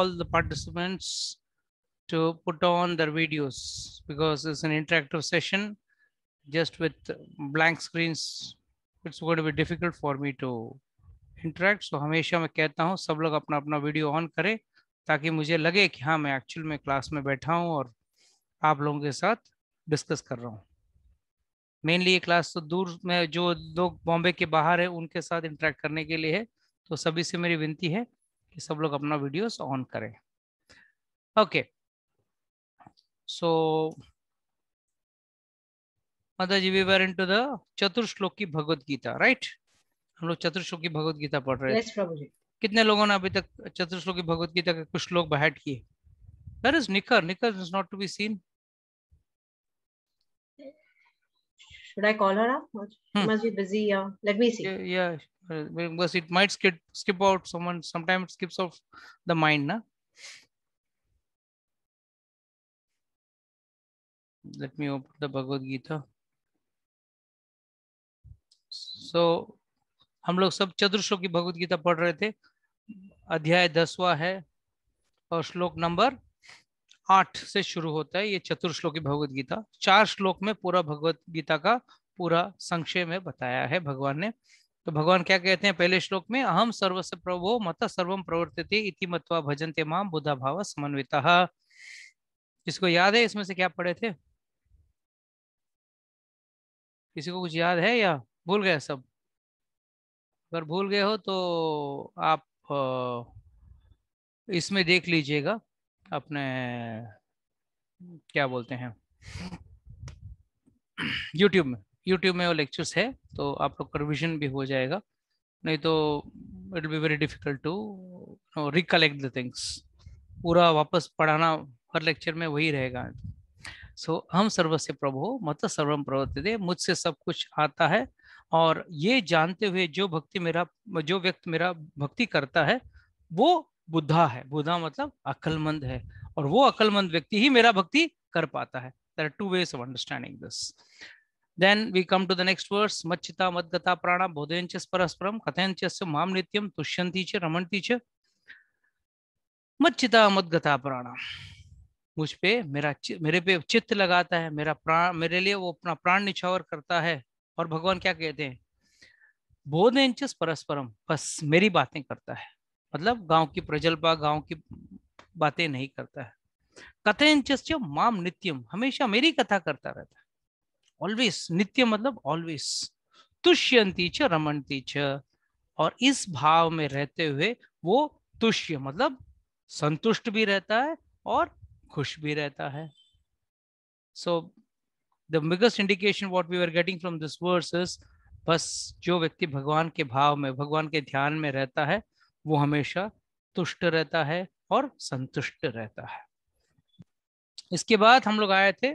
all the participants to put on their videos because it's an interactive session. Just with blank screens, it's going to be difficult for me to interact. So हमेशा मैं कहता हूँ सब लोग अपना अपना video on करें ताकि मुझे लगे कि हाँ मैं एक्चुअल में क्लास में बैठा हूँ और आप लोगों के साथ डिस्कस कर रहा हूँ. मेनली ये क्लास तो दूर में जो लोग बॉम्बे के बाहर है उनके साथ इंटरेक्ट करने के लिए है. तो सभी से मेरी विनती है कि सब लोग अपना वीडियोस ऑन करें. ओके, सो माता जी, we were into the Chatushloki Bhagavad Gita, right? हम लोग चतुर्श्लोकी भगवत गीता पढ़ रहे थे. यस प्रभु जी. कितने लोगों ने अभी तक चतुर्श्लोकी भगवत गीता के कुछ श्लोक बाहर किए? That is Nikar. Nikar is not to be seen. Should I call her up? She must be busy. Let me see. Yeah, because it might skip out someone. Sometimes it skips off the mind, na? Let me open the Bhagavad Gita. So हम लोग सब चतुर्श्लोकी भगवत गीता पढ़ रहे थे. अध्याय 10वां है और श्लोक नंबर 8 से शुरू होता है ये चतुर्श्लोकी भगवत गीता. 4 श्लोक में पूरा भगवत गीता का पूरा संक्षेप में बताया है भगवान ने. तो भगवान क्या कहते हैं पहले श्लोक में? अहम सर्वस्य प्रभो मत सर्वम प्रवर्तते इति मत्वा भजन्ते माम बुधा भाव समन्वितः. किसको याद है इसमें से क्या पढ़े थे? किसी को कुछ याद है या भूल गए सब? अगर भूल गए हो तो आप इसमें देख लीजिएगा, अपने क्या बोलते हैं यूट्यूब में वो लेक्चर्स है तो आप लोग का रिविजन भी हो जाएगा. नहीं तो it will be very difficult to recollect the things. पूरा वापस पढ़ाना हर लेक्चर में वही रहेगा. सो हम सर्वस्य प्रभु मत सर्वम प्रवर्तते, मुझसे सब कुछ आता है और ये जानते हुए जो व्यक्ति मेरा भक्ति करता है वो बुद्धा है. बुद्धा मतलब अक्लमंद है और वो अक्लमंद व्यक्ति ही मेरा भक्ति कर पाता है. There are 2 ways of understanding this. Then we come to the next verse. Machita madgata prana bodhenchas parasparam kathenchas mam nityam tushyanti cha ramanti cha. मच्चिता मदगता प्राणा, मुझ पे मेरे पे चित्त लगाता है, मेरे लिए वो अपना प्राण निछावर करता है. और भगवान क्या कहते हैं? बोधेंचस परस्परम, बस मेरी बातें करता है. मतलब गांव की प्रजल्पा, गांव की बातें नहीं करता है. कथेंचस माम नित्यम, हमेशा मेरी कथा करता रहता है. ऑलवेज, नित्य मतलब ऑलवेज. तुष्यंती च रमणती च, और इस भाव में रहते हुए वो तुष्य मतलब संतुष्ट भी रहता है और खुश भी रहता है. So the biggest indication what we are getting from this verse is, बस जो व्यक्ति भगवान के भाव में, भगवान के ध्यान में रहता है वो हमेशा तुष्ट रहता है और संतुष्ट रहता है. इसके बाद हम लोग आए थे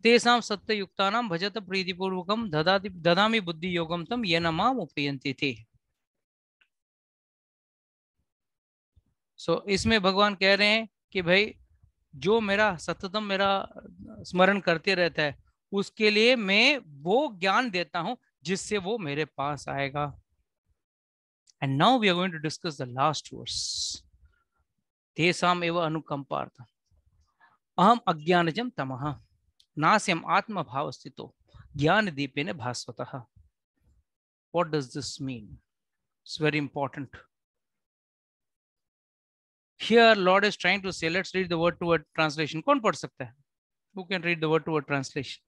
तेसाम सत्य युक्तानाम भजत प्रीतिपूर्वकम ददामि बुद्धि योगम तम येन माम उपयन्ति थे. सो इसमें भगवान कह रहे हैं कि भाई जो मेरा सततम मेरा स्मरण करते रहता है उसके लिए मैं वो ज्ञान देता हूं जिससे वो मेरे पास आएगा. And now we are going to discuss the last verse. तेसाम एव अनुकंपार्थ अहम अज्ञानजम तमः नास्यम आत्म भाव स्थितो ज्ञान दीपेन भास्वतः. What does this mean? It's very important. Here Lord is trying to say, let's read the word to word translation. कौन पढ़ सकता है? Who can read the word to word translation?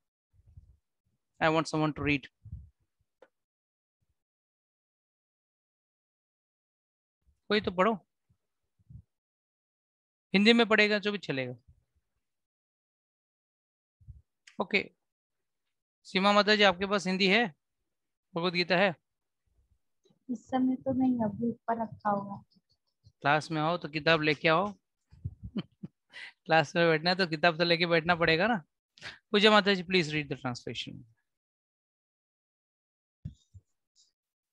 I want someone to read. कोई तो पढ़ो. हिंदी में पढ़ेगा जो भी चलेगा. ओके, सीमा माता जी आपके पास हिंदी है, भगवत गीता है? इस समय तो नहीं, अभी ऊपर रखा होगा. क्लास में आओ तो किताब लेके आओ. क्लास में बैठना है तो किताब तो लेके बैठना पड़ेगा ना. पूजा माता जी please read the translation.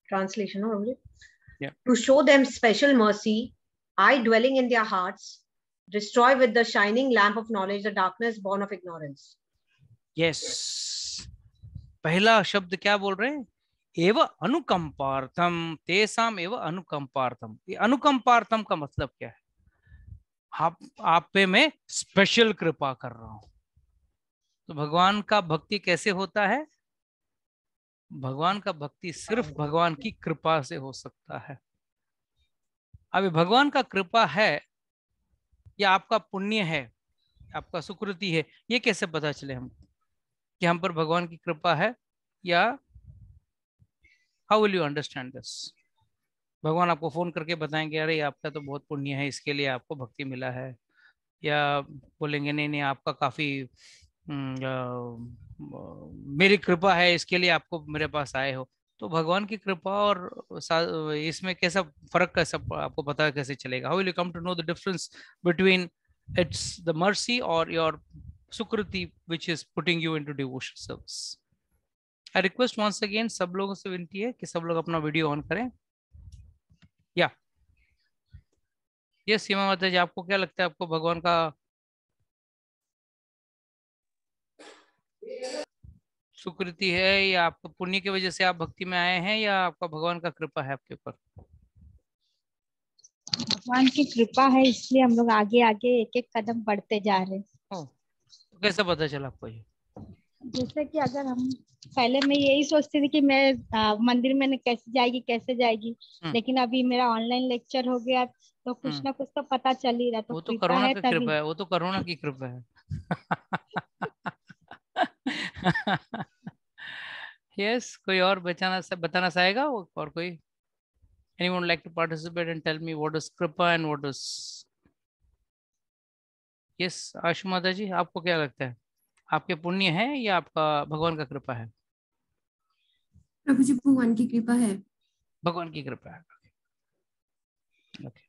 Translation, no? Yeah. To show them special mercy, I, dwelling in their hearts, destroy with the shining lamp of knowledge the darkness born of ignorance. Yes. पहला शब्द क्या बोल रहे हैं? एव अनुकंपार्थम तेसाम एव अनुकंपार्थम। ये अनुकंपार्थम का मतलब क्या है? आप पे मैं स्पेशल कृपा कर रहा हूं। तो भगवान का भक्ति कैसे होता है? भगवान का भक्ति सिर्फ भगवान की कृपा से हो सकता है। अभी भगवान का कृपा है या आपका पुण्य है, आपका सुकृति है, ये कैसे पता चले हमको कि हम पर भगवान की कृपा है? या how will you understand this? भगवान आपको फोन करके बताएंगे अरे आपका तो बहुत पुण्य है, इसके लिए आपको भक्ति मिला है, या बोलेंगे नहीं नहीं आपका काफी मेरी कृपा है इसके लिए आपको मेरे पास आए हो? तो भगवान की कृपा और इसमें कैसा फर्क, कैसा आपको पता कैसे चलेगा? How will you come to know the difference between it's the mercy और योर सुकृति which is putting you into devotion service? I request once again, सब लोगों से विनती है कि सब लोग अपना वीडियो ऑन करें। या यस सीमा माता जी, आपको क्या लगता है, आपको भगवान का सुकृति है या आपका पुण्य की वजह से आप भक्ति में आए हैं, या आपका भगवान का कृपा है आपके ऊपर? भगवान की कृपा है, इसलिए हम लोग आगे आगे एक एक कदम बढ़ते जा रहे हैं। तो कैसे पता चला आपको ये? जैसे कि अगर हम पहले मैं यही सोचती थी कि मैं मंदिर में कैसे जाएगी, लेकिन अभी मेरा ऑनलाइन लेक्चर हो गया तो कुछ ना कुछ तो पता चल ही रहा। तो वो तो कृपा कोरोना है की तभी। कृपा है, वो तो कोरोना की कृपा है। यस कोई और बताना चाहेगा और कोई? anyone like to participate and tell me what is kripa and what is? yes आशु माता जी, आपको क्या लगता है, आपके पुण्य है या आपका भगवान का कृपा है? प्रभु जी भगवान की कृपा है। भगवान की कृपा है। okay.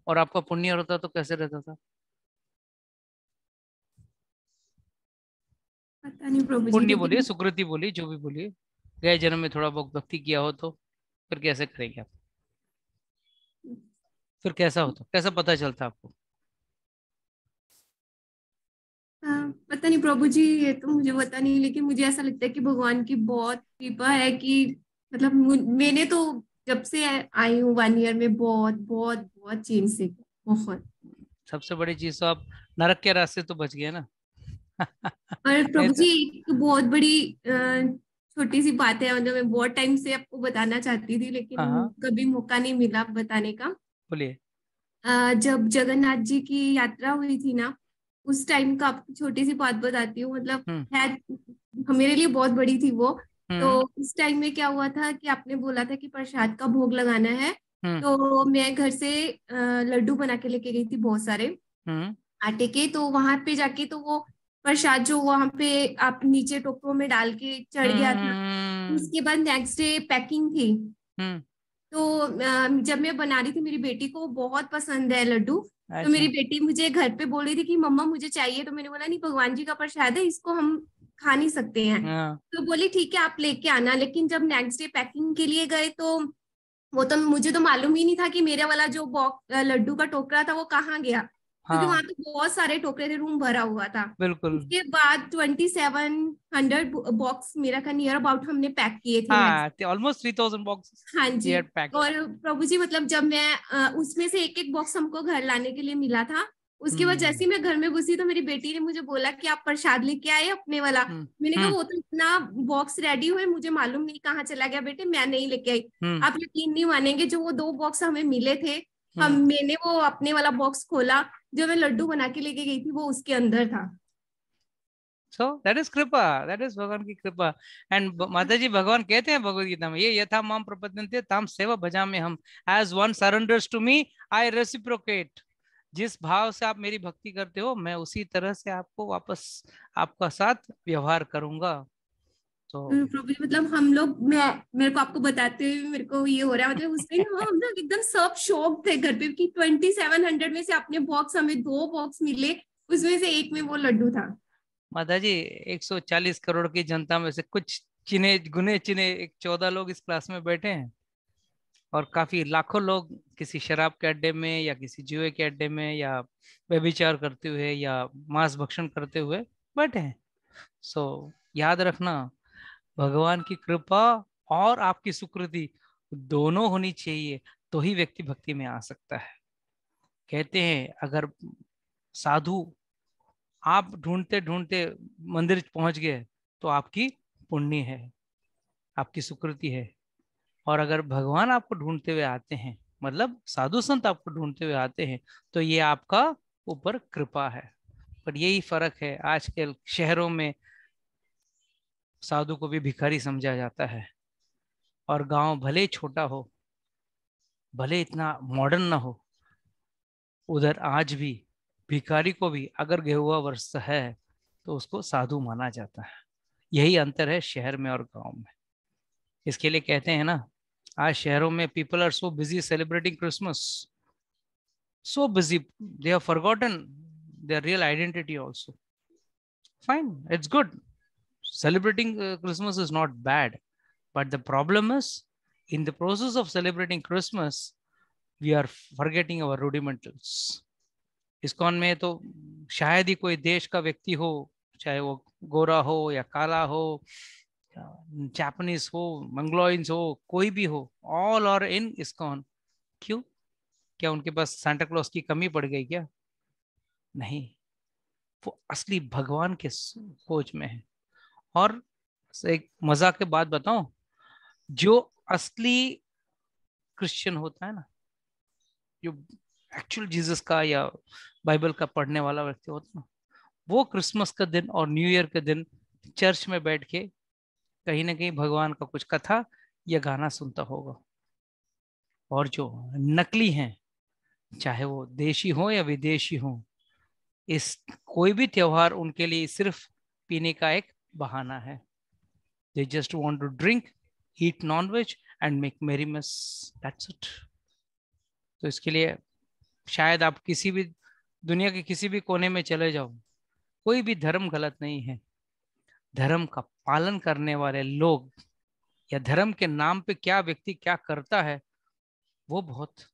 और आपका पुण्य होता तो कैसे रहता था? पता नहीं प्रभु जी, पुण्य बोलिए, लेकिन सुकृति बोलिए, जो भी बोलिए, गए जन्म में थोड़ा बहुत भक्ति किया हो तो फिर कैसे करेंगे आप? फिर कैसा होता, कैसा पता चलता आपको? पता नहीं प्रभु जी, ये तो मुझे पता नहीं, लेकिन मुझे ऐसा लगता है कि भगवान की बहुत कृपा है कि मतलब मैंने तो जब से आई हूँ 1 ईयर में बहुत बहुत बहुत चेंज सीखा, बहुत। सबसे बड़ी चीज तो आप नरक के रास्ते तो बच गए ना। और नहीं प्रभु तो जी एक बहुत बड़ी छोटी सी बात है, मतलब मैं बहुत टाइम से आपको बताना चाहती थी, लेकिन हाँ कभी मौका नहीं मिला बताने का। बोलिए। जब जगन्नाथ जी की यात्रा हुई थी ना, उस टाइम का आपको छोटी सी बात बताती हूँ, मतलब हम्म है मेरे लिए बहुत बड़ी थी वो। तो हम्म उस टाइम में क्या हुआ था कि आपने बोला था कि प्रसाद का भोग लगाना है। हम्म तो मैं घर से लड्डू बना के लेके गई थी बहुत सारे हम्म आटे के। तो वहां पे जाके तो वो प्रसाद जो वहां पे आप नीचे टोकरों में डाल के चढ़ गया था। हम्म उसके बाद नेक्स्ट डे पैकिंग थी। हम्म, तो जब मैं बना रही थी, मेरी बेटी को बहुत पसंद है लड्डू। तो मेरी अच्छा बेटी मुझे घर पे बोल रही थी कि मम्मा मुझे चाहिए। तो मैंने बोला नहीं, भगवान जी का प्रसाद है, इसको हम खा नहीं सकते हैं। हाँ तो बोली ठीक है आप लेके आना। लेकिन जब नेक्स्ट डे पैकिंग के लिए गए तो वो तो मुझे तो मालूम ही नहीं था कि मेरा वाला जो बॉक्स लड्डू का टोकरा था वो कहाँ गया, क्योंकि वहां हाँ पे बहुत सारे टोकरे थे, रूम भरा हुआ था। बिल्कुल। उसके बाद 2700 बॉक्स मेरा का नियर अबाउट हमने पैक किए थे नेक्स्ट। हाँ ऑलमोस्ट 3000 बॉक्सेस हाँ वी जी। Had packed. और प्रभु जी मतलब जब मैं उसमें से एक एक बॉक्स हमको घर लाने के लिए मिला था। उसके बाद जैसे ही मैं घर में घुसी तो मेरी बेटी ने मुझे बोला कि आप प्रसाद लेके आए अपने वाला। मैंने कहा हम्म वो तो इतना बॉक्स रेडी हुए, मुझे मालूम नहीं कहाँ चला गया बेटे, मैं नहीं लेके आई। हम्म आप यकीन नहीं मानेंगे, जो वो 2 बॉक्स हमें मिले थे, हम्म मैंने वो अपने वाला बॉक्स खोला, जो मैं लड्डू बना के लेके गई थी वो उसके अंदर था। सो दैट इज कृपा, दैट इज भगवान की कृपा। एंड माता जी भगवान कहते हैं भगवद गीता में, ये यथा माम प्रपद्यन्ते ताम सेवा भजामि हम, as one surrenders to me I reciprocate. जिस भाव से आप मेरी भक्ति करते हो मैं उसी तरह से आपको वापस आपका साथ व्यवहार करूंगा। तो प्रभु जी मतलब हम लोग, मैं मेरे को आपको बताते हुए मेरे को ये हो रहा है, मतलब उस दिन हम लोग एकदम सब शॉक थे घर पे कि 2700 में से अपने बॉक्स हमें 2 बॉक्स मिले, उसमें से एक में वो लड्डू था। माता जी 140 करोड़ की जनता में से कुछ चिने गुने चिने एक 14 लोग इस क्लास में बैठे हैं, और काफी लाखों लोग किसी शराब के अड्डे में या किसी जुए के अड्डे में या व्यभिचार करते हुए या मांस भक्षण करते हुए बैठे हैं। सो याद रखना, भगवान की कृपा और आपकी सुकृति दोनों होनी चाहिए, तो ही व्यक्ति भक्ति में आ सकता है। कहते हैं अगर साधु आप ढूंढते ढूंढते मंदिर पहुंच गए तो आपकी पुण्य है, आपकी सुकृति है। और अगर भगवान आपको ढूंढते हुए आते हैं, मतलब साधु संत आपको ढूंढते हुए आते हैं, तो ये आपका ऊपर कृपा है। पर यही फर्क है, आजकल शहरों में साधु को भी भिखारी समझा जाता है, और गांव भले छोटा हो, भले इतना मॉडर्न ना हो, उधर आज भी भिखारी को भी अगर गेहुआ वर्ष है तो उसको साधु माना जाता है। यही अंतर है शहर में और गांव में। इसके लिए कहते हैं ना, आज शहरों में people are so busy celebrating Christmas, so busy they have forgotten their real identity also. Fine, it's good, celebrating Christmas is not bad, but the problem is in the process of celebrating Christmas we are forgetting our rudimentals. ISKCON में तो शायद ही कोई देश का व्यक्ति हो, चाहे वो गोरा हो या काला हो, जापानीज हो, मंगलोइंस हो, कोई भी हो, ऑल आर इन इस्कॉन। क्यों? क्या उनके पास सांता क्लॉज की कमी पड़ गई क्या? नहीं, वो असली भगवान के खोज में है। और एक मजाक के बात बताऊं, जो असली क्रिश्चियन होता है ना, जो एक्चुअल जीसस का या बाइबल का पढ़ने वाला व्यक्ति होता है ना, वो क्रिसमस का दिन और न्यू ईयर के दिन चर्च में बैठ के कहीं ना कहीं भगवान का कुछ कथा या गाना सुनता होगा। और जो नकली हैं, चाहे वो देशी हो या विदेशी हो, इस कोई भी त्योहार उनके लिए सिर्फ पीने का एक बहाना है। They just want to drink, eat non-veg and make merry mess. That's it. तो इसके लिए शायद आप किसी भी दुनिया के किसी भी कोने में चले जाओ, कोई भी धर्म गलत नहीं है। धर्म का पालन करने वाले लोग या धर्म के नाम पे क्या व्यक्ति क्या करता है, वो बहुत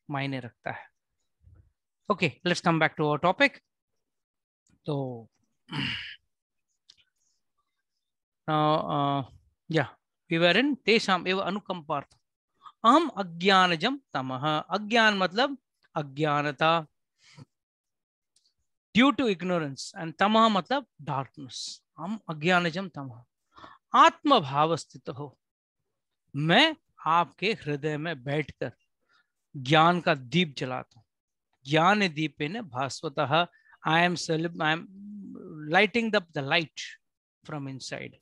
मायने रखता है। Okay, let's come back to our topic. तो वी वर इन तेषाम एव अनुकंपार्थ अहम अज्ञानजम तमः। अज्ञान मतलब अज्ञानता, ड्यू टू इग्नोरेंस, एंड तमः मतलब डार्कनेस। हम अज्ञानजम तमः आत्म भाव स्थित हो, मैं आपके हृदय में बैठकर ज्ञान का दीप जलाता हूं। ज्ञान दीपेन भास्वतः, I am lighting the light from inside.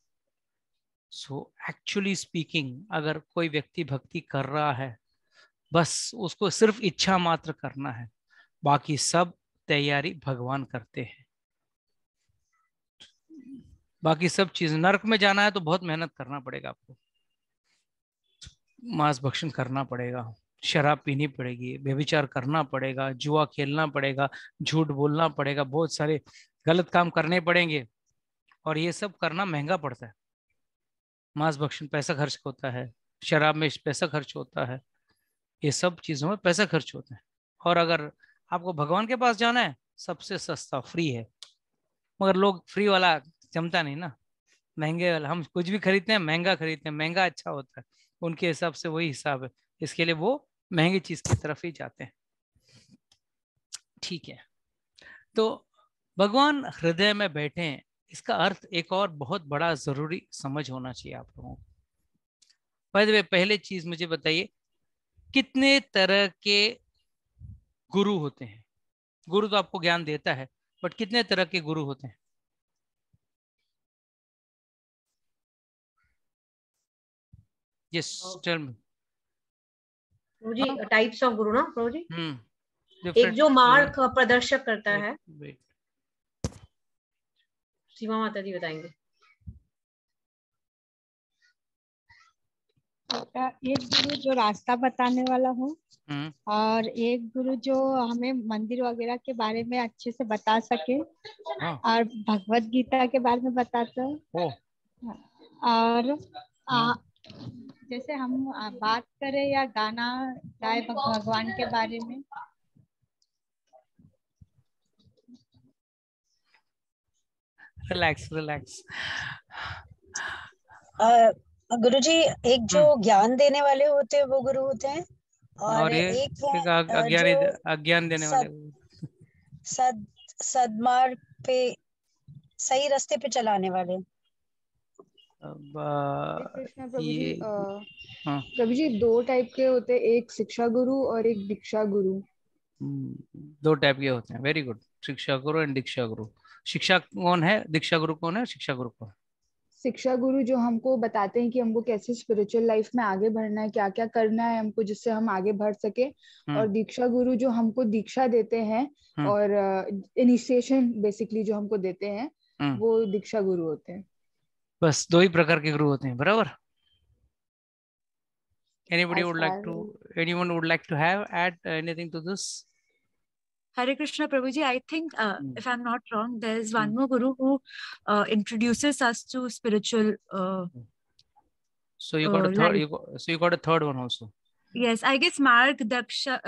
So actually speaking, अगर कोई व्यक्ति भक्ति कर रहा है, बस उसको सिर्फ इच्छा मात्र करना है, बाकी सब तैयारी भगवान करते हैं। बाकी सब चीज, नरक में जाना है तो बहुत मेहनत करना पड़ेगा आपको, मांस भक्षण करना पड़ेगा, शराब पीनी पड़ेगी, व्यभिचार करना पड़ेगा, जुआ खेलना पड़ेगा, झूठ बोलना पड़ेगा, बहुत सारे गलत काम करने पड़ेंगे। और ये सब करना महंगा पड़ता है। मांस भक्षण पैसा खर्च होता है, शराब में पैसा खर्च होता है, ये सब चीजों में पैसा खर्च होता है। और अगर आपको भगवान के पास जाना है, सबसे सस्ता फ्री है। मगर लोग फ्री वाला जमता नहीं ना, महंगे वाला। हम कुछ भी खरीदते हैं महंगा खरीदते हैं, महंगा अच्छा होता है, उनके हिसाब से वही हिसाब है, इसके लिए वो महंगी चीज की तरफ ही जाते हैं। ठीक है, तो भगवान हृदय में बैठे हैं, इसका अर्थ एक और बहुत बड़ा जरूरी समझ होना चाहिए आप लोगों को। पहले चीज मुझे बताइए, कितने तरह के गुरु होते हैं? गुरु तो आपको ज्ञान देता है, बट कितने तरह के गुरु होते हैं? Yes, tell me. प्रभु जी, टाइप्स ऑफ गुरु ना प्रभु जी? एक जो मार्ग प्रदर्शक करता है, सीमा माता जी बताएंगे। एक गुरु जो रास्ता बताने वाला हो, और एक गुरु जो हमें मंदिर वगैरह के बारे में अच्छे से बता सके, और भगवत गीता के बारे में बताता है। और जैसे हम बात करें या गाना गाए भगवान के बारे में। Relax relax. गुरुजी, एक जो ज्ञान देने वाले होते हैं वो गुरु होते हैं, और ये एक है अज्ञान देने वाले। सदमार्ग पे, सही रास्ते पे चलाने वाले। कृष्ण प्रभु जी, प्रभु जी 2 टाइप के होते हैं, एक शिक्षा गुरु और एक दीक्षा गुरु। 2 टाइप के होते हैं। Very good. शिक्षा गुरु एंड दीक्षा गुरु। शिक्षा कौन है, दीक्षा गुरु कौन है, शिक्षा गुरु कौन? शिक्षा गुरु जो हमको बताते हैं कि हमको कैसे स्पिरिचुअल लाइफ में आगे बढ़ना है, क्या क्या करना है हमको जिससे हम आगे बढ़ सके। और दीक्षा गुरु जो हमको दीक्षा देते हैं और इनिशिएशन बेसिकली जो हमको देते हैं, वो दीक्षा गुरु होते हैं। बस 2 ही प्रकार के गुरु होते हैं, बराबर? anyone would like to have add anything to this? Hare Krishna Prabhuji, I think if I'm not wrong, there is one more guru who introduces us to spiritual. So you got a third. You got a third one also. Yes, I guess Mark Daksha.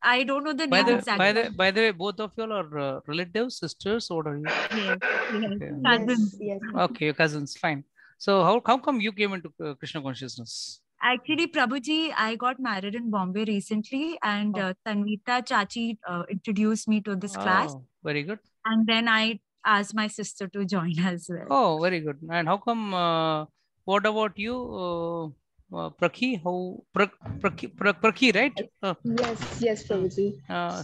I don't know the name exactly. By the way, both of you are relatives, sisters, or are you? Yes, okay. Cousins. Yes. Okay, cousins, fine. So how come you came into Krishna consciousness? Actually, Prabhuji, I got married in Bombay recently, and Tanvita Chachi introduced me to this class. Very good. And then I asked my sister to join as well. Oh, very good. And how come? What about you, Prakhi? Prakhi, right? Yes, Prabhuji.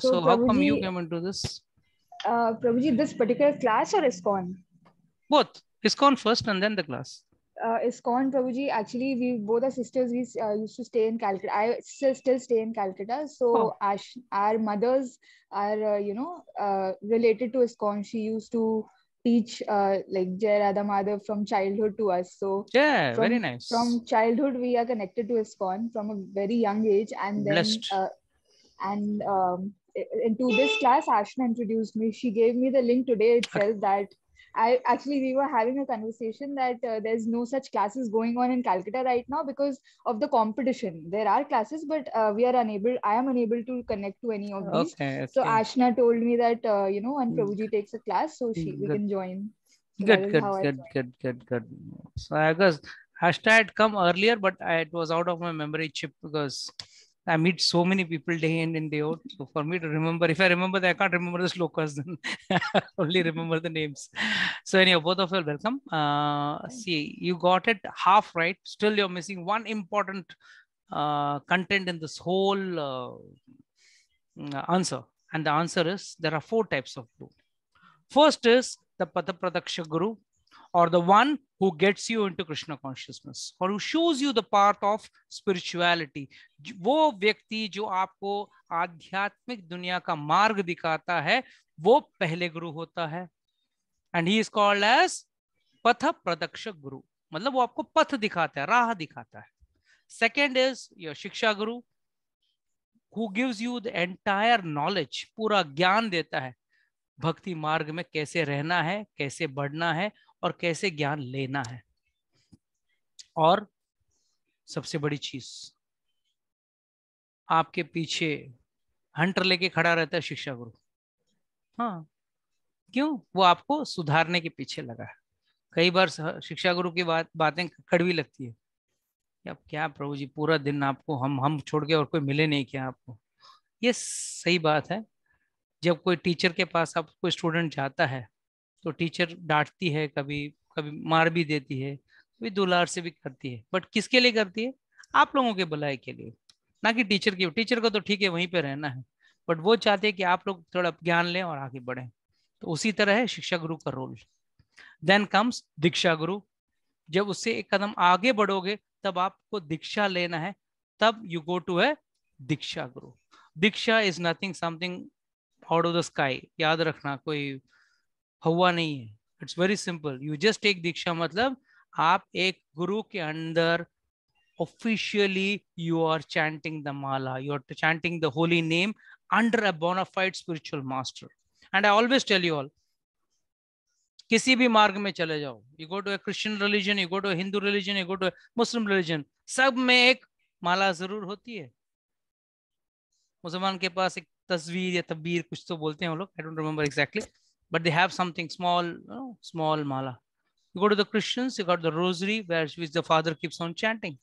So how come you came into this? Prabhuji, this particular class or ISKCON? Both. ISKCON first and then the class. ISKCON, Prabhuji, actually we both are sisters. We used to stay in Calcutta. I still stay in Calcutta. So our mothers are related to ISKCON. She used to teach like Jai Radha Madhav from childhood to us. So yeah, very nice. From childhood we are connected to ISKCON from a very young age, and then into this class Ashna introduced me. She gave me the link today itself. That we were having a conversation that there's no such classes going on in Calcutta right now because of the competition. There are classes, but I am unable to connect to any of these. Okay. So Ashna told me that when Prabhuji takes a class, so we can join. So good. So I guess Ashna had come earlier, but it was out of my memory chip because I meet so many people day in and day out. So for me to remember, if I remember that, I can't remember the slokas, then only remember the names. So anyhow, both of you are welcome. See, you got it half right. Still, you're missing one important content in this whole answer. And the answer is, there are 4 types of guru. First is the Patapradakshya Guru, or the one who gets you into Krishna consciousness, or who shows you the path of spirituality. वो व्यक्ति जो आपको आध्यात्मिक दुनिया का मार्ग दिखाता है, वो पहले गुरु होता है. And he is called as पथ प्रदक्ष गुरु. मतलब वो आपको पथ दिखाता है, राह दिखाता है. Second is your शिक्षा गुरु, who gives you the entire knowledge, पूरा ज्ञान देता है. भक्ति मार्ग में कैसे रहना है, कैसे बढ़ना है, और कैसे ज्ञान लेना है. और सबसे बड़ी चीज, आपके पीछे हंटर लेके खड़ा रहता है शिक्षा गुरु. हाँ, क्यों? वो आपको सुधारने के पीछे लगा है. कई बार शिक्षा गुरु की बातें कड़वी लगती है. अब क्या प्रभु जी, पूरा दिन आपको हम छोड़ के और कोई मिले नहीं क्या आपको? ये सही बात है. जब कोई टीचर के पास आप कोई स्टूडेंट जाता है तो टीचर डांटती है, कभी कभी मार भी देती है, कभी दुलार से भी करती है. बट किसके लिए करती है? आप लोगों के भलाई के लिए, ना कि टीचर की. टीचर को तो ठीक है, वहीं पे रहना है, बट वो चाहते हैं कि आप लोग थोड़ा ज्ञान लें और आगे बढ़ें. तो उसी तरह है शिक्षा गुरु का रोल. देन कम्स दीक्षा गुरु. जब उससे एक कदम आगे बढ़ोगे तब आपको दीक्षा लेना है, तब you go to a diksha guru. Diksha is nothing something out of the sky. याद रखना, कोई हवा नहीं है. It's very simple. You just take diksha, मतलब आप एक गुरु के अंदर officially you are chanting the mala, you are chanting the holy name under a bona fide spiritual master. And I always tell you all, किसी भी मार्ग में चले जाओ, you go to a Christian religion, you go to a Hindu religion, you go to a Muslim religion, सब में एक माला जरूर होती है. मुसलमान के पास एक तस्वीर या तब्बीर कुछ तो बोलते हैं वो लोग, I don't remember exactly, but they have something small, small mala. You go to the Christians, you got the rosary, which the father keeps on chanting.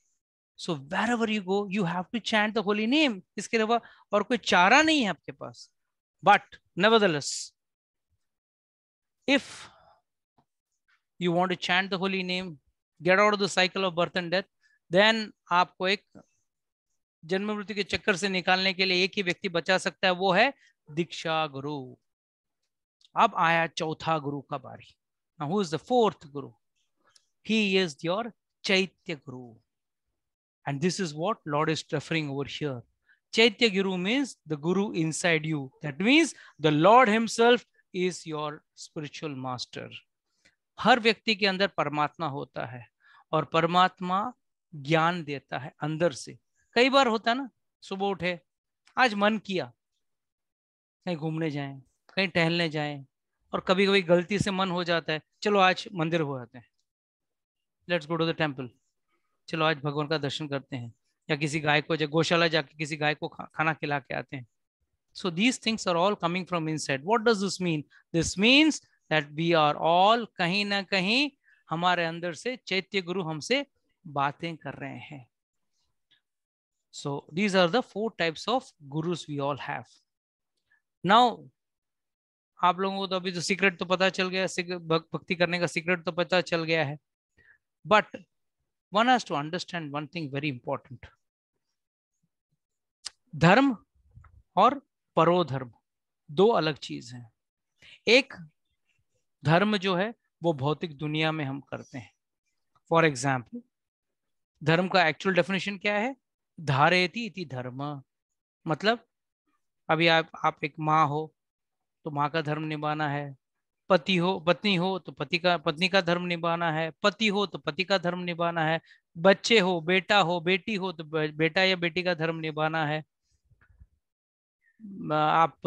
So wherever you go, you have to chant the holy name. इसके अलावा और कोई चारा नहीं है आपके पास. But nevertheless, if you want to chant the holy name, get out of the cycle of birth and death, then आपको एक जन्म मृत्यु के चक्कर से निकालने के लिए एक ही व्यक्ति बचा सकता है, वो है दीक्षा गुरु. अब आया चौथा गुरु का बारी. Now who is the fourth guru? He is your Chaitya Guru. And this is what Lord is referring over here. Chaitya Guru means the guru inside you. That means the Lord himself is your spiritual master. हर व्यक्ति के अंदर परमात्मा होता है और परमात्मा ज्ञान देता है अंदर से. कई बार होता है ना, सुबह उठे, आज मन किया कहीं घूमने जाएं, कहीं टहलने जाएं, और कभी कभी गलती से मन हो जाता है, चलो आज मंदिर हो जाते हैं, let's go to the temple, चलो आज भगवान का दर्शन करते हैं, या किसी गाय को गौशाला जाके किसी गाय को खाना खिला के आते हैं. So these things are all coming from inside. What does this mean? This means that we are all कहीं ना कहीं हमारे अंदर से चैत्य गुरु हमसे बातें कर रहे हैं. So these are the 4 types of gurus we all have. Now आप लोगों को तो अभी तो सीक्रेट तो पता चल गया, भक्ति करने का सीक्रेट तो पता चल गया है. But one has to understand one thing very important. धर्म और परोधर्म दो अलग चीज हैं. एक धर्म जो है वो भौतिक दुनिया में हम करते हैं. फॉर एग्जाम्पल, धर्म का एक्चुअल डेफिनेशन क्या है? धारेति इति धर्म. मतलब अभी आप एक माँ हो तो माँ का धर्म निभाना है, पति हो पत्नी हो तो पत्नी का धर्म निभाना है, पति हो तो पति का धर्म निभाना है, बच्चे हो बेटा हो बेटी हो तो बेटा या बेटी का धर्म निभाना है. आप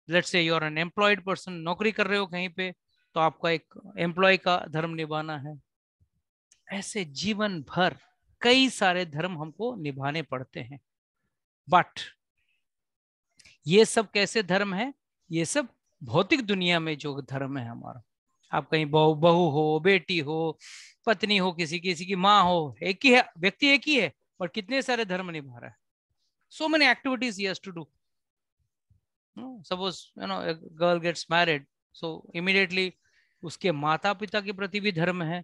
let's say you are an employed person, नौकरी कर रहे हो कहीं पे, तो आपका एक एम्प्लॉय का धर्म निभाना है. ऐसे जीवन भर कई सारे धर्म हमको निभाने पड़ते हैं. बट ये सब कैसे धर्म है? ये सब भौतिक दुनिया में जो धर्म है हमारा. आप कहीं बहू हो, बेटी हो, पत्नी हो, किसी की माँ हो, एक ही है व्यक्ति, एक ही है, और कितने सारे धर्म निभा रहा है. So many activities he has to do. Suppose a girl gets married, so immediately उसके माता पिता के प्रति भी धर्म है,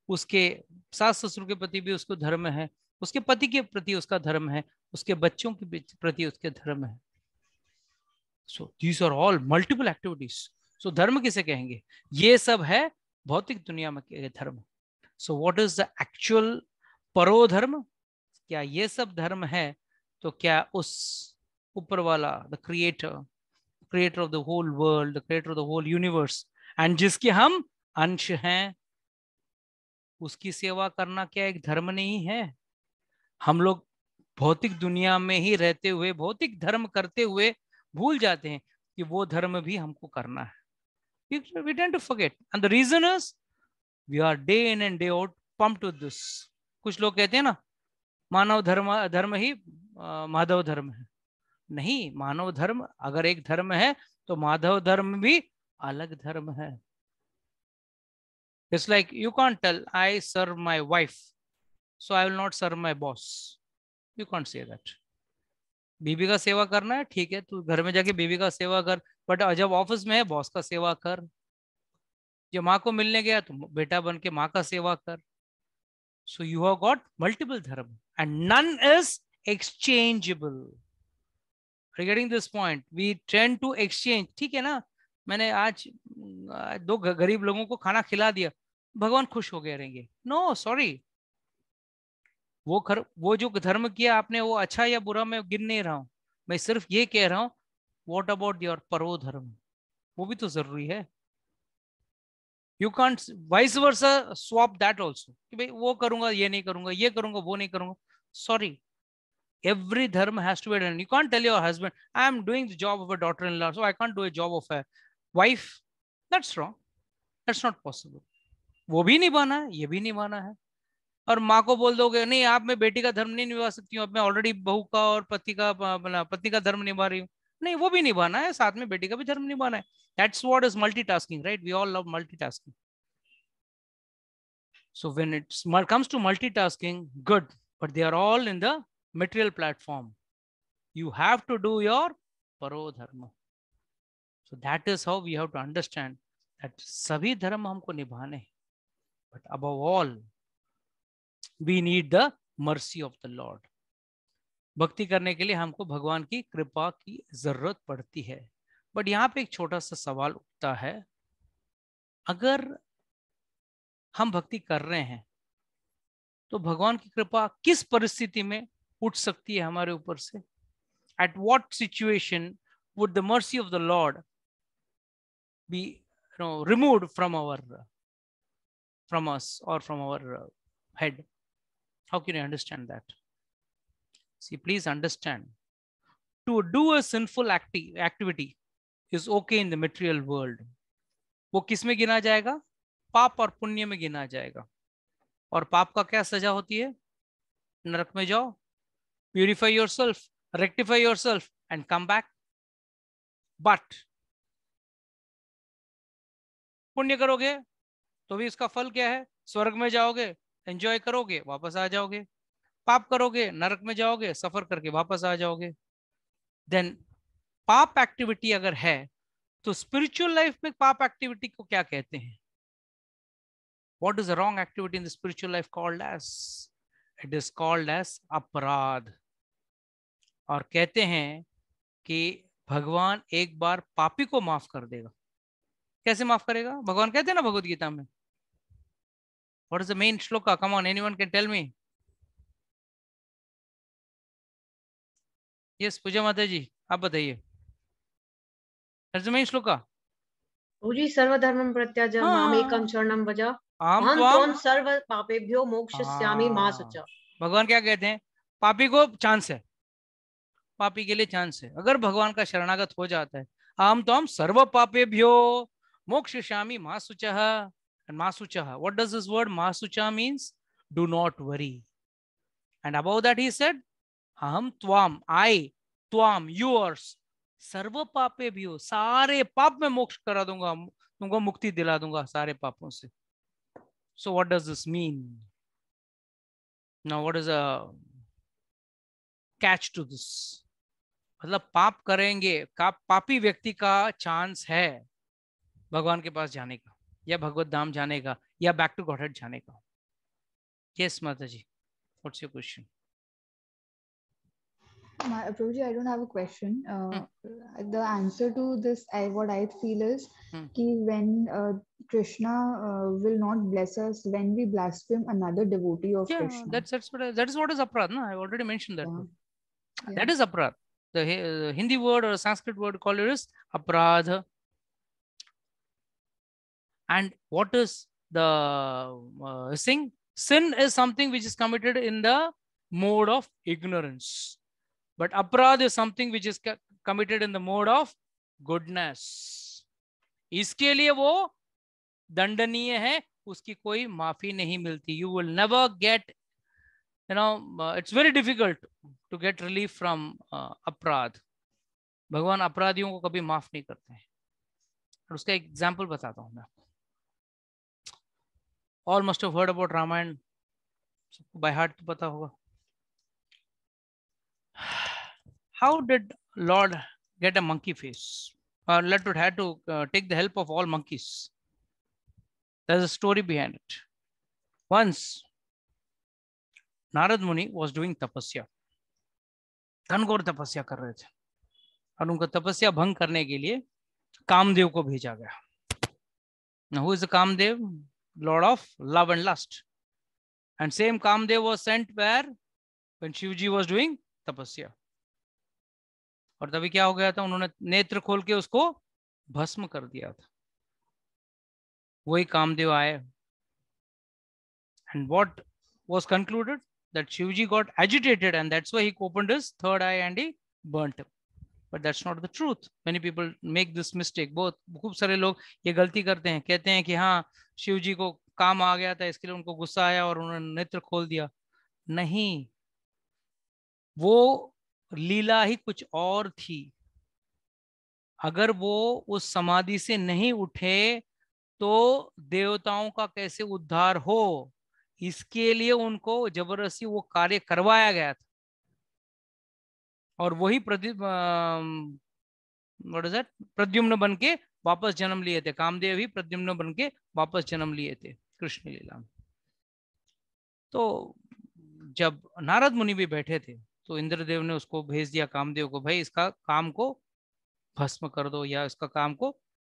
उसके सास ससुर के प्रति भी उसको धर्म है, उसके पति के प्रति उसका धर्म है, उसके बच्चों के प्रति उसके धर्म है. So these are all multiple activities. So धर्म किसे कहेंगे? ये सब है भौतिक दुनिया में के धर्म. So what is the actual परो धर्म? क्या ये सब धर्म है? तो क्या उस ऊपर वाला, the creator of the whole world, the creator of the whole universe, and जिसके हम अंश हैं, उसकी सेवा करना क्या एक धर्म नहीं है? हम लोग भौतिक दुनिया में ही रहते हुए, भौतिक धर्म करते हुए भूल जाते हैं कि वो धर्म भी हमको करना है. We tend to forget, and the reason is we are day in and day out pumped with this. कुछ लोग कहते हैं ना, मानव धर्म ही माधव धर्म है. नहीं, मानव धर्म अगर एक धर्म है तो माधव धर्म भी अलग धर्म है. It's like you can't tell I serve my wife, so I will not serve my boss. You can't say that. बीवी का सेवा करना है, ठीक है, तू घर में जाके बीवी का सेवा कर, बट जब ऑफिस में है बॉस का सेवा कर. जब माँ को मिलने गया तो बेटा बन के माँ का सेवा कर. So you have got multiple dharma and none is exchangeable. Are you getting this point? We tend to exchange. ठीक है ना, मैंने आज 2 गरीब लोगों को खाना खिला दिया, भगवान खुश हो गए रहेंगे? No, sorry. वो जो धर्म किया आपने, वो अच्छा या बुरा मैं गिन नहीं रहा हूं. मैं सिर्फ ये कह रहा हूं, व्हाट अबाउट योर परो धर्म? वो भी तो जरूरी है. You can't vice versa swap that also. कि भाई वो करूंगा ये नहीं करूंगा, ये करूंगा वो नहीं करूंगा. Sorry, every dharma has to be done. You can't tell your husband, I am doing the job of a daughter-in-law, so I can't do a job of a wife. That's wrong. That's not possible. वो भी निभाना है, ये भी निभाना है. और माँ को बोल दोगे नहीं, आप मैं बेटी का धर्म नहीं निभा सकती हूँ, अब मैं ऑलरेडी बहू का और पति का धर्म निभा रही हूँ. नहीं, वो भी निभाना है, साथ में बेटी का भी धर्म निभाना है. That's what is multitasking, right? We all love multitasking. So when it comes to multitasking, good, but they are all in the material platform. You have to do your parodharma. So that is how we have to understand that sabhi dharma हमको निभाने हैं. But above all, we need the mercy of the Lord. भक्ति करने के लिए हमको भगवान की कृपा की जरूरत पड़ती है. बट यहाँ पे एक छोटा सा सवाल उठता है, अगर हम भक्ति कर रहे हैं तो भगवान की कृपा किस परिस्थिति में उठ सकती है हमारे ऊपर से? At what situation would the mercy of the Lord be removed from us or from our head? How can you understand that? See, please understand, to do a sinful activity is okay in the material world. वो किस में गिना जाएगा? पाप और पुण्य में गिना जाएगा. और पाप का क्या सजा होती है? नरक में जाओ, purify yourself, rectify yourself and come back. But पुण्य करोगे तो भी इसका फल क्या है? स्वर्ग में जाओगे, एंजॉय करोगे, वापस आ जाओगे. पाप करोगे, नरक में जाओगे, सफर करके वापस आ जाओगे. देन पाप एक्टिविटी अगर है तो स्पिरिचुअल लाइफ में पाप एक्टिविटी को क्या कहते हैं? What is the wrong activity in the spiritual life called as? It is called as अपराध. और कहते हैं कि भगवान एक बार पापी को माफ कर देगा. कैसे माफ करेगा? भगवान कहते हैं ना भगवद गीता में. What is the main shloka? Come on, anyone can tell me? Yes, पूजा माता जी, आप बताइए. That's the main shloka. जी सर्वधर्मं परित्यज्य मामेकं शरणं व्रज अहं त्वां सर्व पापेभ्यो मोक्षयिष्यामि मा शुचः. भगवान क्या कहते हैं? पापी को चांस है, पापी के लिए चांस है. अगर भगवान का शरणागत हो जाता है, अहं त्वां सर्व पापेभ्यो मोक्षयिष्यामि मा शुचः. And मा शुचः, what does this word मा शुचः means? Do not worry. And above that he said, अहं त्वाम, I, त्वाम, yours, सर्व पापेभ्यो, सारे पाप में मोक्ष करा दूंगा, तुमको मुक्ति दिला दूंगा सारे पापों से. So what does this mean? Now what is a catch to this? मतलब पाप करेंगे, पापी व्यक्ति का चांस है भगवान के पास जाने का, या भगवत धाम जाने का, या बैक टू गॉडहेड जाने का. Yes, माता जी, what's your question? Prabhuji, I don't have a question. The answer to this, what I feel is कि when Krishna will not bless us when we blaspheme another devotee of Krishna. That is what is aparad. No, I already mentioned that. Yeah. That is aparad. The Hindi word or Sanskrit word called it is aparad. And what is the sin? Sin is something which is committed in the mode of ignorance. But aparad is something which is committed in the mode of goodness. इसके लिए वो दंडनीय है, उसकी कोई माफी नहीं मिलती. You will never get, it's very difficult to get relief from अपराध. भगवान अपराधियों को कभी माफ नहीं करते हैं. और उसका एग्जाम्पल बताता हूं मैं आपको. All must have heard about Ramayana. सबको by heart तो पता होगा. How did Lord get a monkey face? Lord had to take the help of all monkeys. There's a story behind it. Once, Narad Muni was doing tapasya. घनघोर तपस्या कर रहे थे और उनका तपस्या भंग करने के लिए कामदेव को भेजा गया. Now, who is the Kamdev? Lord of love and lust. And same Kamdev was sent where? When Shivji was doing tapasya. और तभी क्या हो गया था? उन्होंने नेत्र खोल के उसको भस्म कर दिया था. वही कामदेव आए. And what was concluded? That Shivji got agitated and that's why he opened his third eye and he burnt him. But that's not the truth. Many people make this mistake. खूब सारे लोग ये गलती करते हैं, कहते हैं कि हाँ शिवजी को काम आ गया था इसके लिए उनको गुस्सा आया और उन्होंने नेत्र खोल दिया. नहीं, वो लीला ही कुछ और थी. अगर वो उस समाधि से नहीं उठे तो देवताओं का कैसे उद्धार हो? इसके लिए उनको जबरदस्ती वो कार्य करवाया गया था। और वही प्रद्युम्न बन के वापस जन्म लिए थे। कामदेव ही प्रद्युम्न बन के वापस जन्म लिए थे कृष्ण लीला में। तो जब नारद मुनि भी बैठे थे तो इंद्रदेव ने उसको भेज दिया कामदेव को, भाई इसका काम को भस्म कर दो, या इसका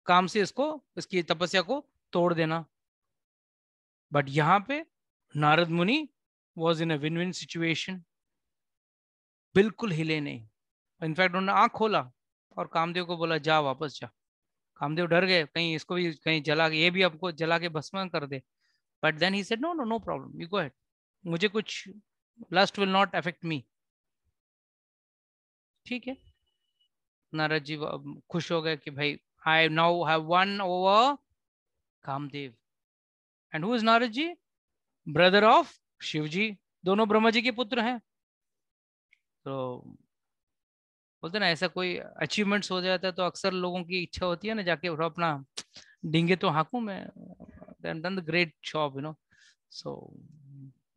काम से इसकी तपस्या को तोड़ देना। बट यहाँ पे नारद मुनि was in a win win situation, बिल्कुल हिले नहीं। इनफैक्ट उन्होंने आंख खोला और कामदेव को बोला जा वापस जा। कामदेव डर गए कहीं इसको भी कहीं जला के, ये भी आपको जला के भस्म कर दे। But then he said no no no problem, you go ahead, मुझे कुछ lust will not affect me. ठीक है, नारद जी खुश हो गए कि भाई I now have won over Kamdev. And who is Narad ji? Brother of Shiv ji, दोनों ब्रह्मा जी के पुत्र हैं। तो बोलते ना ऐसा कोई अचीवमेंट्स हो जाता है तो अक्सर लोगों की इच्छा होती है ना जाके अपना डिंगे तो हाँकूं मैं, done the great job you know. So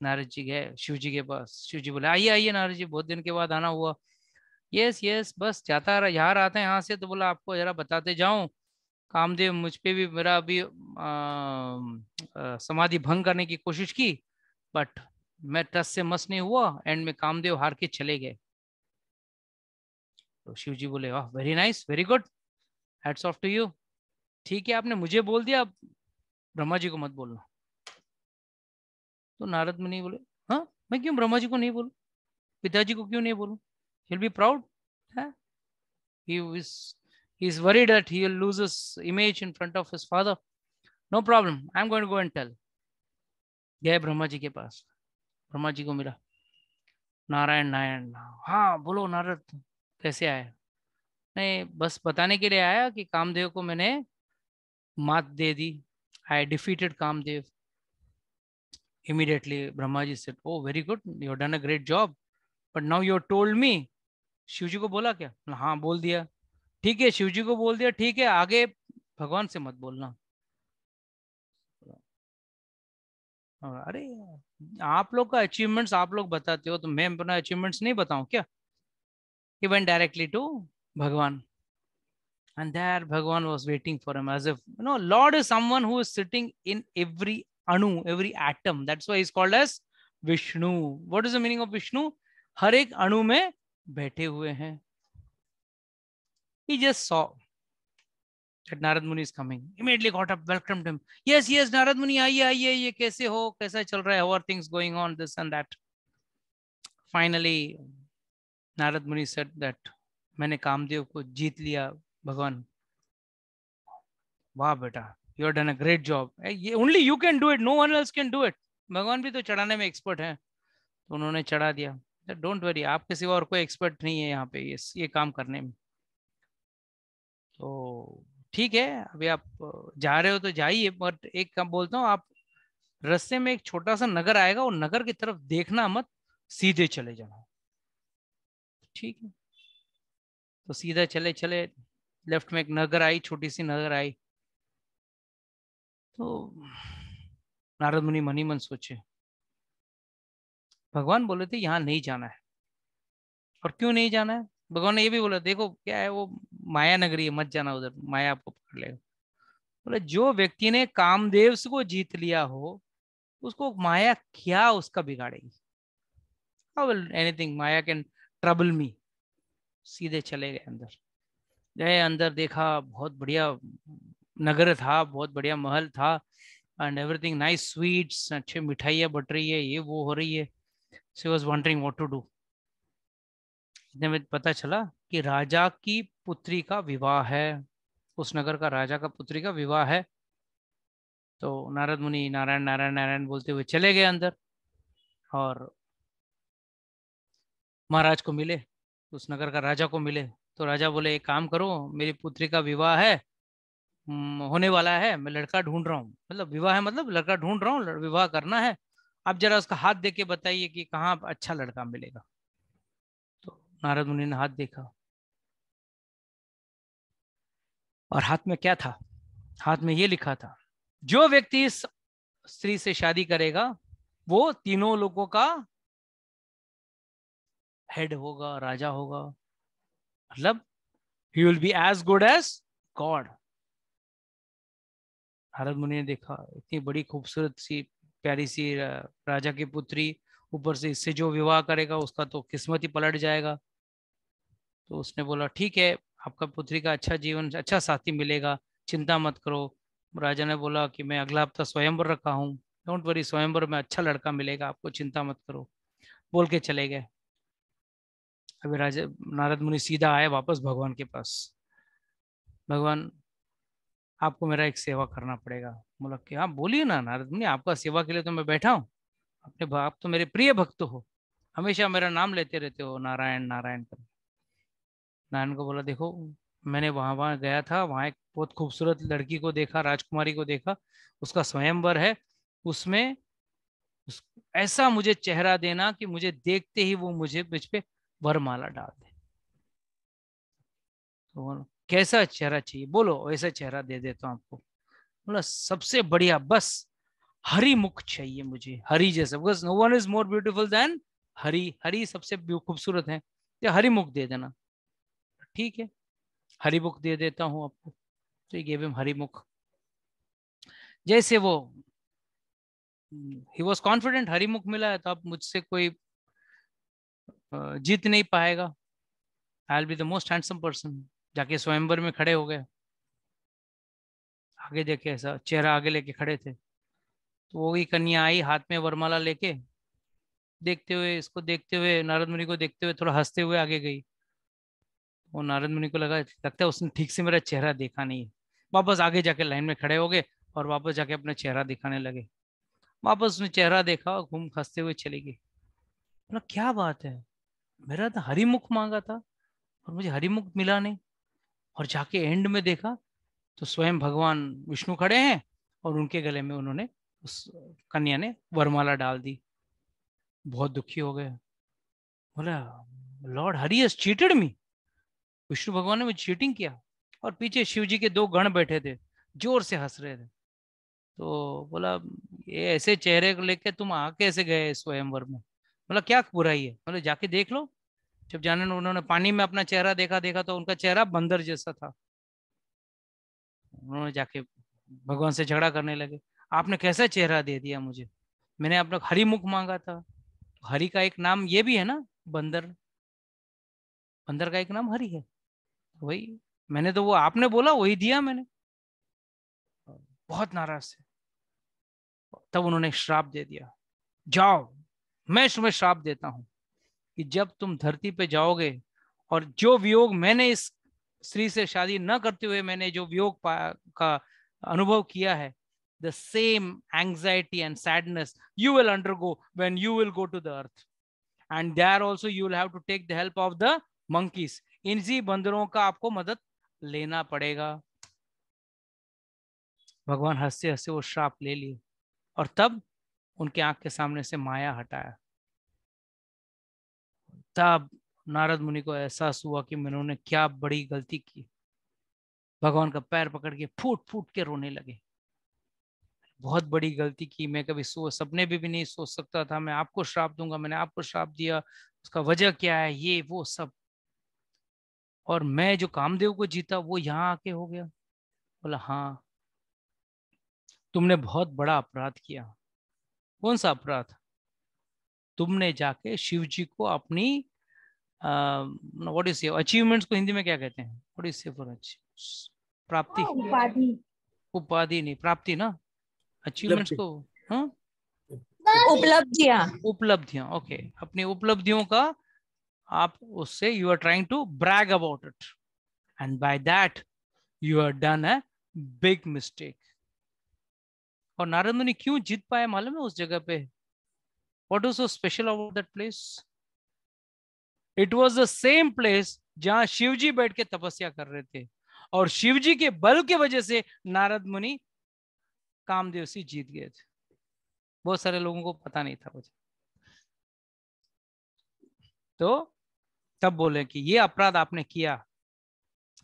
Narad ji गए शिव जी के पास। शिव जी बोले आइए आइए नारद जी, बहुत दिन के बाद आना हुआ। यस यस, बस जाता रहा यहाँ आता है यहाँ से। तो बोला आपको जरा बताते जाऊं, कामदेव मुझ पे भी मेरा अभी समाधि भंग करने की कोशिश की, बट मैं टस से मस नहीं हुआ, एंड में कामदेव हार के चले गए। तो शिव जी बोले वाह very nice, very good, hats off to you. ठीक है, आपने मुझे बोल दिया, अब ब्रह्मा जी को मत बोलना। तो नारद मुनि बोले हाँ, मैं क्यों ब्रह्मा जी को नहीं बोलूं, पिताजी को क्यों नहीं बोलूं? he'll be proud. He is worried that he will lose his image in front of his father. No problem, I'm going to go and tell. गए ब्रह्मा जी के पास, ब्रह्मा जी को मिला। नारायण नारायण, हाँ बोलो नारद कैसे आए? नहीं बस बताने के लिए आया कि कामदेव को मैंने मात दे दी, I defeated Kamadeva. Immediately Brahma ji said, oh very good, you have done a great job, but now you have told me। Shiv जी को बोला क्या? हाँ बोल दिया। ठीक है, शिव जी को बोल दिया, ठीक है, आगे भगवान से मत बोलना। अरे आप लोग का अचीवमेंट्स आप लोग बताते हो, तो मैं अपना अचीवमेंट्स नहीं बताऊं क्या? He went directly to Bhagwan, and there Bhagwan was waiting for him as if, you know, Lord is someone who is sitting in every anu, every atom. That's why he's called as Vishnu. What is the meaning of Vishnu? हर एक अणु में बैठे हुए हैं। He just saw that Narad Muni is coming, immediately got up, welcomed him. Yes yes Narad Muni, आइए आइए, ये कैसे हो, कैसा चल रहा है, how are things going on, this and that. Finally Narad Muni said that मैंने कामदेव को जीत लिया भगवान। वाह बेटा, you have done a great job, only you can do it, no one else can do it। भगवान भी तो चढ़ाने में एक्सपर्ट है, तो उन्होंने चढ़ा दिया। डोंट वरी, आपके सिवा और कोई एक्सपर्ट नहीं है यहाँ पे ये काम करने में। तो ठीक है, अभी आप जा रहे हो तो जाइए, बट एक काम बोलता हूँ, आप रास्ते में एक छोटा सा नगर आएगा, और नगर की तरफ देखना मत, सीधे चले जाना। ठीक है, तो सीधा चले चले, लेफ्ट में एक नगर आई, छोटी सी नगर आई। तो नारद मुनि मन ही मन सोचे, भगवान बोले थे यहाँ नहीं जाना है, और क्यों नहीं जाना है? भगवान ने ये भी बोला, देखो क्या है, वो माया नगरी है, मत जाना उधर, माया आपको पकड़ लेगा। बोले जो व्यक्ति ने कामदेव को जीत लिया हो, उसको माया क्या उसका बिगाड़ेगी? How will anything Maya can trouble me? सीधे चले गए अंदर। गए अंदर, देखा बहुत बढ़िया नगर था, बहुत बढ़िया महल था, एंड एवरीथिंग नाइस, स्वीट्स, अच्छे मिठाइयाँ बट रही है, ये वो हो रही है। She was wondering what to do. इतने में पता चला कि राजा की पुत्री का विवाह है, उस नगर का राजा का पुत्री का विवाह है। तो नारद मुनि नारायण नारायण नारायण बोलते हुए चले गए अंदर, और महाराज को मिले, उस नगर का राजा को मिले। तो राजा बोले एक काम करो, मेरी पुत्री का विवाह है, होने वाला है, मैं लड़का ढूंढ रहा हूँ, मतलब विवाह है मतलब लड़का ढूंढ रहा हूँ, विवाह करना है, आप जरा उसका हाथ देख के बताइए कि कहाँ अच्छा लड़का मिलेगा। तो नारद मुनि ने हाथ देखा, और हाथ में क्या था? हाथ में ये लिखा था, जो व्यक्ति इस स्त्री से शादी करेगा वो तीनों लोगों का हेड होगा, राजा होगा, मतलब he will be as good as God। Narad मुनि ने देखा इतनी बड़ी खूबसूरत सी प्यारी सी राजा की पुत्री, ऊपर से इससे जो विवाह करेगा उसका तो किस्मत ही पलट जाएगा। तो उसने बोला ठीक है, आपका पुत्री का अच्छा जीवन, अच्छा साथी मिलेगा, चिंता मत करो। राजा ने बोला कि मैं अगला हफ्ता स्वयंवर रखा हूँ, डोंट वरी, स्वयंवर में अच्छा लड़का मिलेगा आपको, चिंता मत करो, बोल के चले गए। अभी राजा नारद मुनि सीधा आए वापस भगवान के पास। भगवान, आपको मेरा एक सेवा करना पड़ेगा। बोला कि हाँ बोलिए ना नारद मुनि, आपका सेवा के लिए तो मैं बैठा हूँ। अपने आप तो मेरे प्रिय भक्त हो, हमेशा मेरा नाम लेते रहते हो, नारायण नारायण कर। नारायण को बोला देखो, मैंने वहां गया था, वहां एक बहुत खूबसूरत लड़की को देखा, राजकुमारी को देखा, उसका स्वयंवर है, उसमें ऐसा मुझे चेहरा देना कि मुझे देखते ही वो मुझे मुझ पे वरमाला डाल दे। तो बोलो कैसा चेहरा चाहिए, बोलो वैसा चेहरा दे देता हूँ आपको। बोला सबसे बढ़िया, बस हरि मुख चाहिए मुझे, हरि जैसा, because no one is more beautiful than Hari, Hari सबसे खूबसूरत है, तो हरि मुख दे देना। ठीक है, हरि मुख दे देता हूँ आपको। तो ये गेव हिम हरि मुख। जैसे वो ही वॉज कॉन्फिडेंट, हरि मुख मिला है तो अब मुझसे कोई जीत नहीं पाएगा, I will be the most handsome person. जाके स्वयंवर में खड़े हो गए, आगे देखे ऐसा चेहरा आगे लेके खड़े थे, तो वो ही कन्या आई हाथ में वरमाला लेके, देखते हुए, इसको देखते हुए, नारद मुनि को देखते हुए थोड़ा हंसते हुए आगे गई। वो नारद मुनि को लगता है उसने ठीक से मेरा चेहरा देखा नहीं है। वापस आगे जाके लाइन में खड़े हो गए और वापस जाके अपना चेहरा दिखाने लगे। वापस उसने चेहरा देखा और घूम हंसते हुए चली गई। बोला क्या बात है, मेरा तो हरिमुख मांगा था और मुझे हरिमुख मिला नहीं। और जाके एंड में देखा तो स्वयं भगवान विष्णु खड़े हैं और उनके गले में उन्होंने, उस कन्या ने वरमाला डाल दी। बहुत दुखी हो गए, बोला लॉर्ड हरि हैज चीटेड मी, विष्णु भगवान ने मुझे चीटिंग किया। और पीछे शिव जी के दो गण बैठे थे, जोर से हंस रहे थे। तो बोला ये ऐसे चेहरे को लेके तुम आ कैसे गए स्वयंवर में, बोला क्या बुराई है, बोले जाके देख लो। जब जाने उन्होंने पानी में अपना चेहरा देखा तो उनका चेहरा बंदर जैसा था। उन्होंने जाके भगवान से झगड़ा करने लगे, आपने कैसा चेहरा दे दिया मुझे, मैंने अपना हरि मुख मांगा था। हरि का एक नाम ये भी है ना, बंदर, बंदर का एक नाम हरि है, वही मैंने तो वो आपने बोला वही दिया मैंने। बहुत नाराज थे। तब उन्होंने श्राप दे दिया, जाओ मैं तुम्हें श्राप देता हूं कि जब तुम धरती पे जाओगे और जो वियोग मैंने इस स्त्री से शादी न करते हुए मैंने जो वियोग का अनुभव किया है, the same anxiety and sadness you will undergo when you will go to the earth, and there also you will have to take the help of the monkeys। इन्हीं बंदरों का आपको मदद लेना पड़ेगा। भगवान हंसते हंसते वो श्राप ले लिए और तब उनके आंख के सामने से माया हटाया। तब नारद मुनि को एहसास हुआ कि उन्होंने क्या बड़ी गलती की। भगवान का पैर पकड़ के फूट फूट के रोने लगे, बहुत बड़ी गलती की, मैं कभी सपने भी नहीं सोच सकता था मैं आपको श्राप दूंगा, मैंने आपको श्राप दिया, उसका वजह क्या है, ये वो सब। और मैं जो कामदेव को जीता वो यहाँ आके हो गया। बोला हाँ, तुमने बहुत बड़ा अपराध किया। कौन सा अपराध? तुमने जाके शिव जी को अपनी व्हाट इज अचीवमेंट्स को हिंदी में क्या कहते हैं, व्हाट इज से फॉर प्राप्ति, उपाधि, उपाधि नहीं, प्राप्ति ना, अचीवमेंट्स को, हाँ उपलब्धियां, उपलब्धियां, ओके, अपनी उपलब्धियों का आप उससे you are trying to brag about it, and by that you are done a big mistake. और नारद मुनि क्यों जीत पाए मालूम है उस जगह पे? What was so special about that place? It was the same place जहां शिवजी बैठ के तपस्या कर रहे थे, और शिवजी के बल के वजह से नारद मुनि कामदेव से जीत गए थे। बहुत सारे लोगों को पता नहीं था मुझे। तो तब बोले कि ये अपराध आपने किया,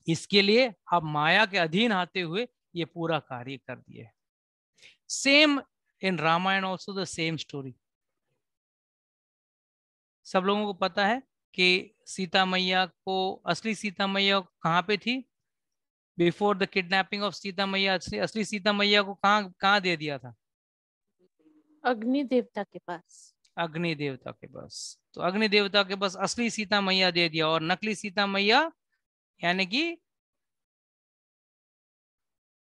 इसके लिए आप माया के अधीन आते हुए ये पूरा कार्य कर दिए। Same in Ramayana also the same story. सब लोगों को पता है कि सीता मैया को, असली सीता मैया कहाँ पे थी? Before the kidnapping of Sita मैया असली सीता मैया को कहाँ कहाँ दे दिया था? अग्नि देवता के पास। अग्नि देवता के पास। तो अग्नि देवता के पास असली सीता मैया दे दिया, और नकली सीता मैया यानी कि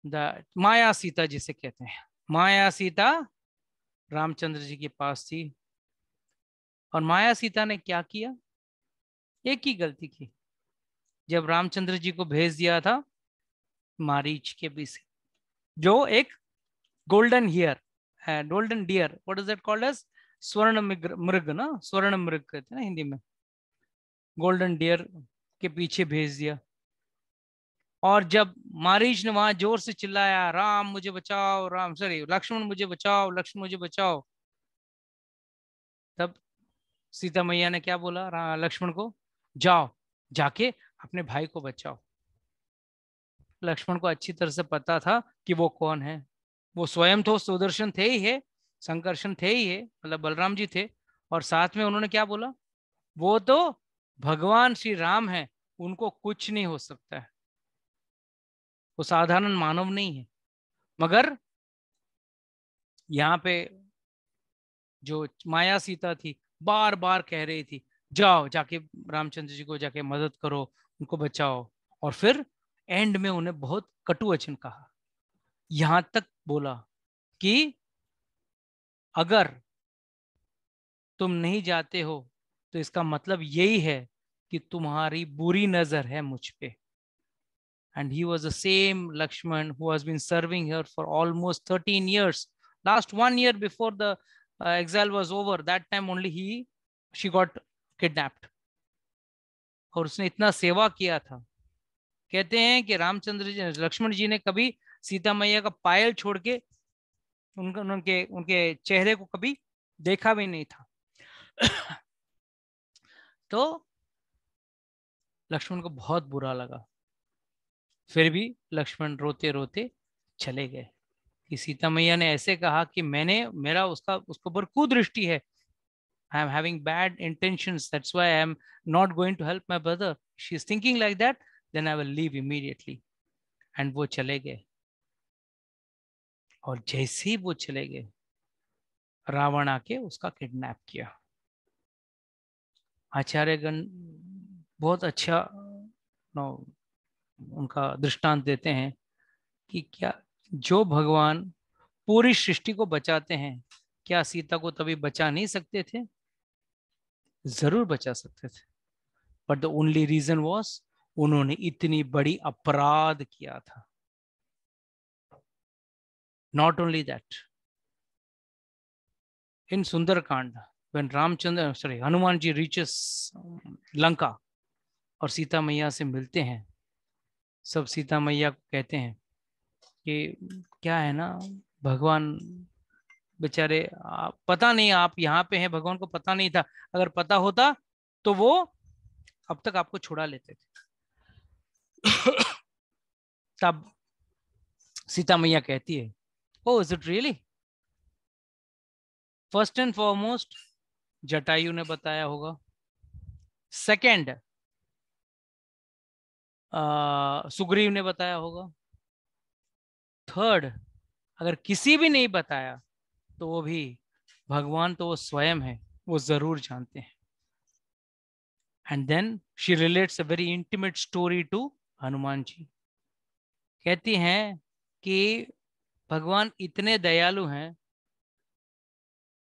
द माया सीता जिसे कहते हैं, माया सीता रामचंद्र जी के पास थी। और माया सीता ने क्या किया? एक ही गलती की, जब रामचंद्र जी को भेज दिया था मारीच के बीच, जो एक गोल्डन हियर है, golden deer, what is that called as? स्वर्ण मृग ना, स्वर्ण मृग कहते हैं ना हिंदी में, गोल्डन डियर के पीछे भेज दिया। और जब मारीच ने वहां जोर से चिल्लाया, राम मुझे बचाओ, राम सॉरी लक्ष्मण मुझे बचाओ, लक्ष्मण मुझे बचाओ, तब सीता मैया ने क्या बोला लक्ष्मण को? जाओ जाके अपने भाई को बचाओ। लक्ष्मण को अच्छी तरह से पता था कि वो कौन है। वो स्वयं तो सुदर्शन थे ही है, संकर्षण थे ही है, मतलब बलराम जी थे। और साथ में उन्होंने क्या बोला? वो तो भगवान श्री राम है, उनको कुछ नहीं हो सकता है, वो साधारण मानव नहीं है। मगर यहाँ पे जो माया सीता थी बार बार कह रही थी, जाओ जाके रामचंद्र जी को जाके मदद करो, उनको बचाओ। और फिर एंड में उन्हें बहुत कटु वचन कहा, यहां तक बोला कि अगर तुम नहीं जाते हो तो इसका मतलब यही है कि तुम्हारी बुरी नजर है मुझ पे। And he was the same Lakshman who has been serving her for almost 13 years. Last 1 year before the exile was over, that time only she got kidnapped. और उसने इतना सेवा किया था। कहते हैं कि रामचंद्र जी, लक्ष्मण जी ने कभी सीता मैया का पायल छोड़ के उनके उनके चेहरे को कभी देखा भी नहीं था। तो लक्ष्मण को बहुत बुरा लगा। फिर भी लक्ष्मण रोते रोते चले गए कि सीता मैया ने ऐसे कहा कि मेरा उसके ऊपर कुदृष्टि है, I am having bad intentions, that's why I am not going to help my brother. She is thinking like that, then I will leave immediately. And वो चले गए। और जैसे ही वो चले गए, रावण आके उसका किडनैप किया। आचार्यगण बहुत अच्छा उनका दृष्टांत देते हैं कि क्या जो भगवान पूरी सृष्टि को बचाते हैं, क्या सीता को तभी बचा नहीं सकते थे? जरूर बचा सकते थे, but the only reason was उन्होंने इतनी बड़ी अपराध किया था। Not only that, in Sundarkand when Hanuman ji reaches Lanka और सीता मैया से मिलते हैं, सब सीता मैया को कहते हैं कि क्या है ना, भगवान बेचारे पता नहीं आप यहाँ पे हैं, भगवान को पता नहीं था, अगर पता होता तो वो अब तक आपको छुड़ा लेते थे। तब सीता मैया कहती है, oh is it really? First and foremost Jatayu ने बताया होगा, सेकंड सुग्रीव ने बताया होगा, थर्ड अगर किसी भी नहीं बताया तो वो भी भगवान तो वो स्वयं है, वो जरूर जानते हैं। And then she relates a very intimate story to Hanuman ji. कहती हैं कि भगवान इतने दयालु हैं,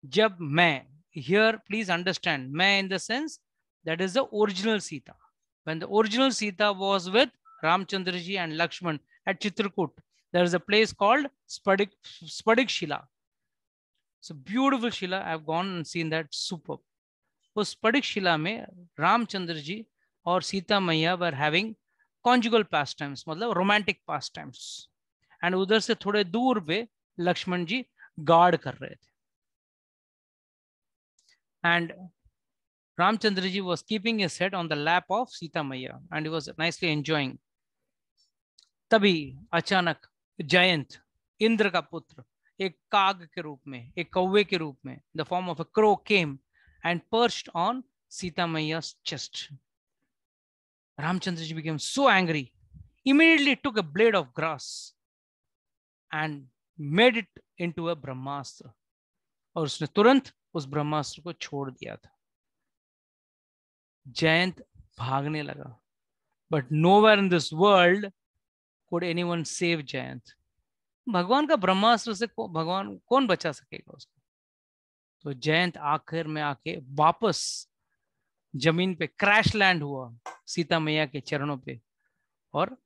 जब मैं, हियर प्लीज अंडरस्टैंड, मैं in the sense that is the original Sita, when the original Sita was with Ramchandra ji and Lakshman at Chitrakoot, there is a place called Spadik Shila. It's a beautiful Shila. I've gone and seen that, superb. उस स्फटिक शिला में रामचंद्र जी और सीता मैया were having conjugal pastimes, मतलब romantic pastimes. And उधर से थोड़े दूर पे लक्ष्मण जी गार्ड कर रहे थे। And Ramchandra ji was keeping his head on the lap of Sita Maya and he was nicely enjoying. तभी अचानक जयंत, इंद्र का पुत्र, एक काग के रूप में, एक कौवे के रूप में, the form of a crow came and perched on Sita Maiya's chest. Ramchandra ji became so angry, immediately took a blade of grass and made it into a ब्रह्मास्त्र, और उसने तुरंत उस ब्रह्मास्त्र को छोड़ दिया था. जयंत भागने लगा, but nowhere in this world could anyone save Jayant. भगवान का ब्रह्मास्त्र से भगवान कौन बचा सकेगा उसको? तो जयंत आखिर में आके वापस जमीन पे क्रैश लैंड हुआ सीता मैया के चरणों पे और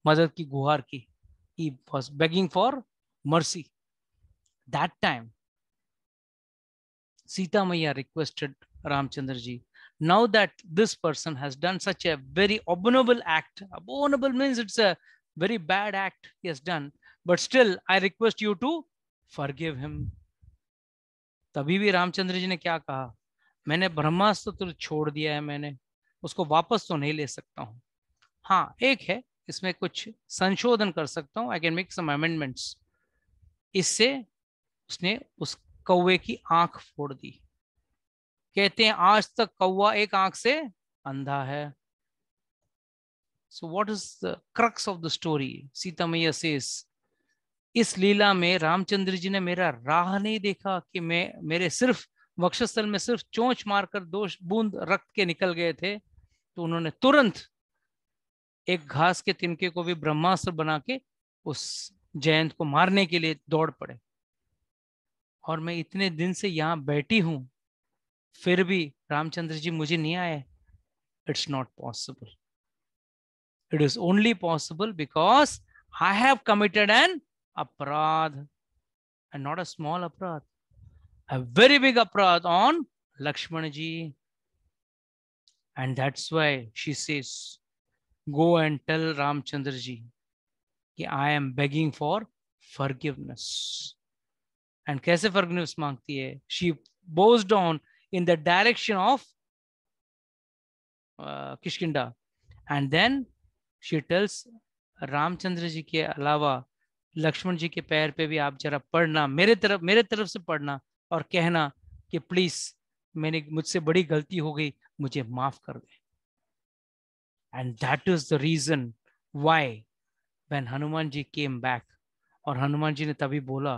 मदद की गुहार की. He was begging for mercy. That time, Sita Maiya requested Ramchandra ji, now that this person has done such a very abominable act, abominable means it's a very bad act he has done, but still I request you to forgive him. तभी भी रामचंद्र जी ने क्या कहा, मैंने ब्रह्मास्त्र तो छोड़ दिया है, मैंने उसको वापस तो नहीं ले सकता हूं. हाँ, एक है, इसमें कुछ संशोधन कर सकता हूं. I can make some amendments. इससे उसने उस कौवे की आंख फोड़ दी. कहते हैं आज तक कौवा एक आंख से अंधा है. So what is the crux of the story? Sita मैया सेज, इस लीला में रामचंद्र जी ने मेरा राह नहीं देखा कि मेरे सिर्फ वक्षस्थल में सिर्फ चोंच मारकर 2 बूंद रक्त के निकल गए थे, तो उन्होंने तुरंत एक घास के तिनके को भी ब्रह्मास्त्र बना के उस जयंत को मारने के लिए दौड़ पड़े. और मैं इतने दिन से यहाँ बैठी हूं, फिर भी रामचंद्र जी मुझे नहीं आए. It's not possible. It is only possible because I have committed N अपराध, एंड नॉट अ स्मॉल अपराध, a very big aparad on Lakshman ji. And that's why she says, go and tell Ramchandra ji कि I am begging for forgiveness. And कैसे forgiveness मांगती है? She bows down in the direction of Kishkinda, and then she tells Ramchandra ji के अलावा लक्ष्मण जी के पैर पे भी आप जरा पढ़ना, मेरे तरफ से पढ़ना और कहना कि प्लीज मुझसे बड़ी गलती हो गई, मुझे माफ कर दे. And that is the reason why when Hanuman ji came back, और हनुमान जी ने तभी बोला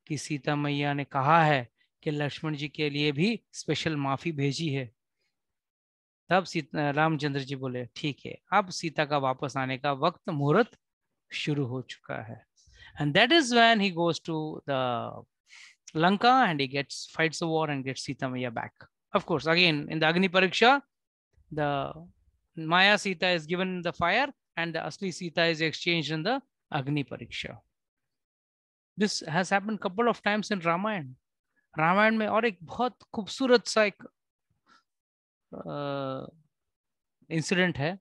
कि सीता मैया ने कहा है कि लक्ष्मण जी के लिए भी स्पेशल माफी भेजी है. तब रामचंद्र जी बोले ठीक है, अब सीता का वापस आने का वक्त, मुहूर्त शुरू हो चुका है. And that is when he goes to the Lanka and he fights the war and gets Sita Maiya back. Of course, again in the Agni Pariksha, the Maya Sita is given the fire and the Asli Sita is exchanged in the Agni Pariksha. This has happened couple of times in Ramayana. Ramayana में और एक बहुत खूबसूरत सा एक incident है,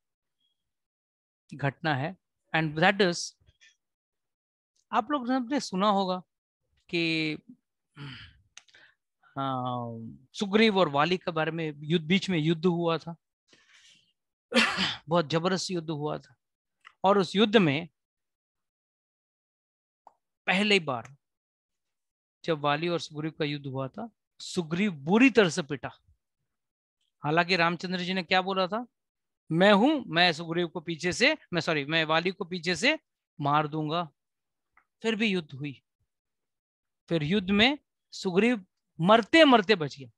घटना है, एंड दैट इज, आप लोग ने सुना होगा कि सुग्रीव और वाली के बारे में बीच में युद्ध हुआ था. बहुत जबरदस्त युद्ध हुआ था, और उस युद्ध में पहली बार जब वाली और सुग्रीव का युद्ध हुआ था, सुग्रीव बुरी तरह से पिटा. हालांकि रामचंद्र जी ने क्या बोला था, मैं सुग्रीव को पीछे से मैं वाली को पीछे से मार दूंगा. फिर भी युद्ध हुई. फिर युद्ध में सुग्रीव मरते मरते बच गया.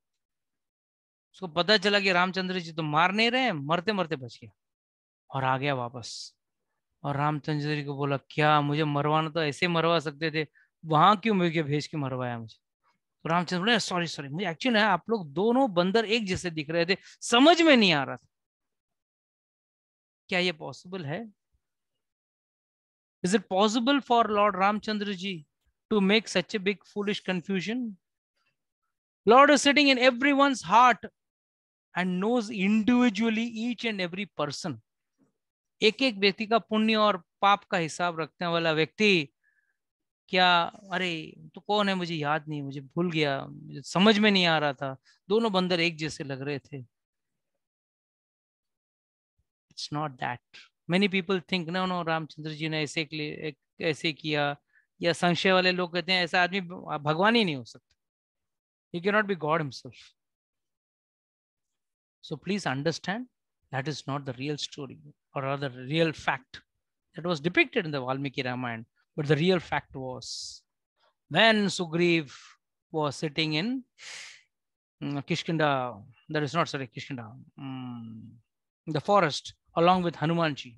उसको पता चला कि रामचंद्र जी तो मार नहीं रहे हैं, मरते मरते बच गया और आ गया वापस. और रामचंद्र जी को बोला, क्या मुझे मरवाना तो ऐसे मरवा सकते थे, वहां क्यों मुझे भेज के मरवाया मुझे? तो रामचंद्र बोले, सॉरी मुझे एक्चुअली आप लोग दोनों बंदर एक जैसे दिख रहे थे, समझ में नहीं आ रहा था. क्या ये पॉसिबल है? Is it possible for Lord Ramchandra ji to make such a big foolish confusion? Lord is sitting in everyone's heart and knows individually each and every person. एक एक व्यक्ति का पुण्य और पाप का हिसाब रखने वाला व्यक्ति, क्या अरे तो कौन है, मुझे याद नहीं, मुझे भूल गया, मुझे समझ में नहीं आ रहा था, दोनों बंदर एक जैसे लग रहे थे. It's not that. Many people think no Ramchandra ji ने ऐसे किया, या संशय वाले लोग कहते हैं ऐसा आदमी भगवान ही नहीं हो सकता. He cannot be God himself. So please understand, that is not the real story, or rather real fact that was depicted in the Valmiki Ramayana. But the real fact was, when Sugriv was sitting in Kishkinda, that is not, sorry, Kishkinda, the forest along with Hanumanji,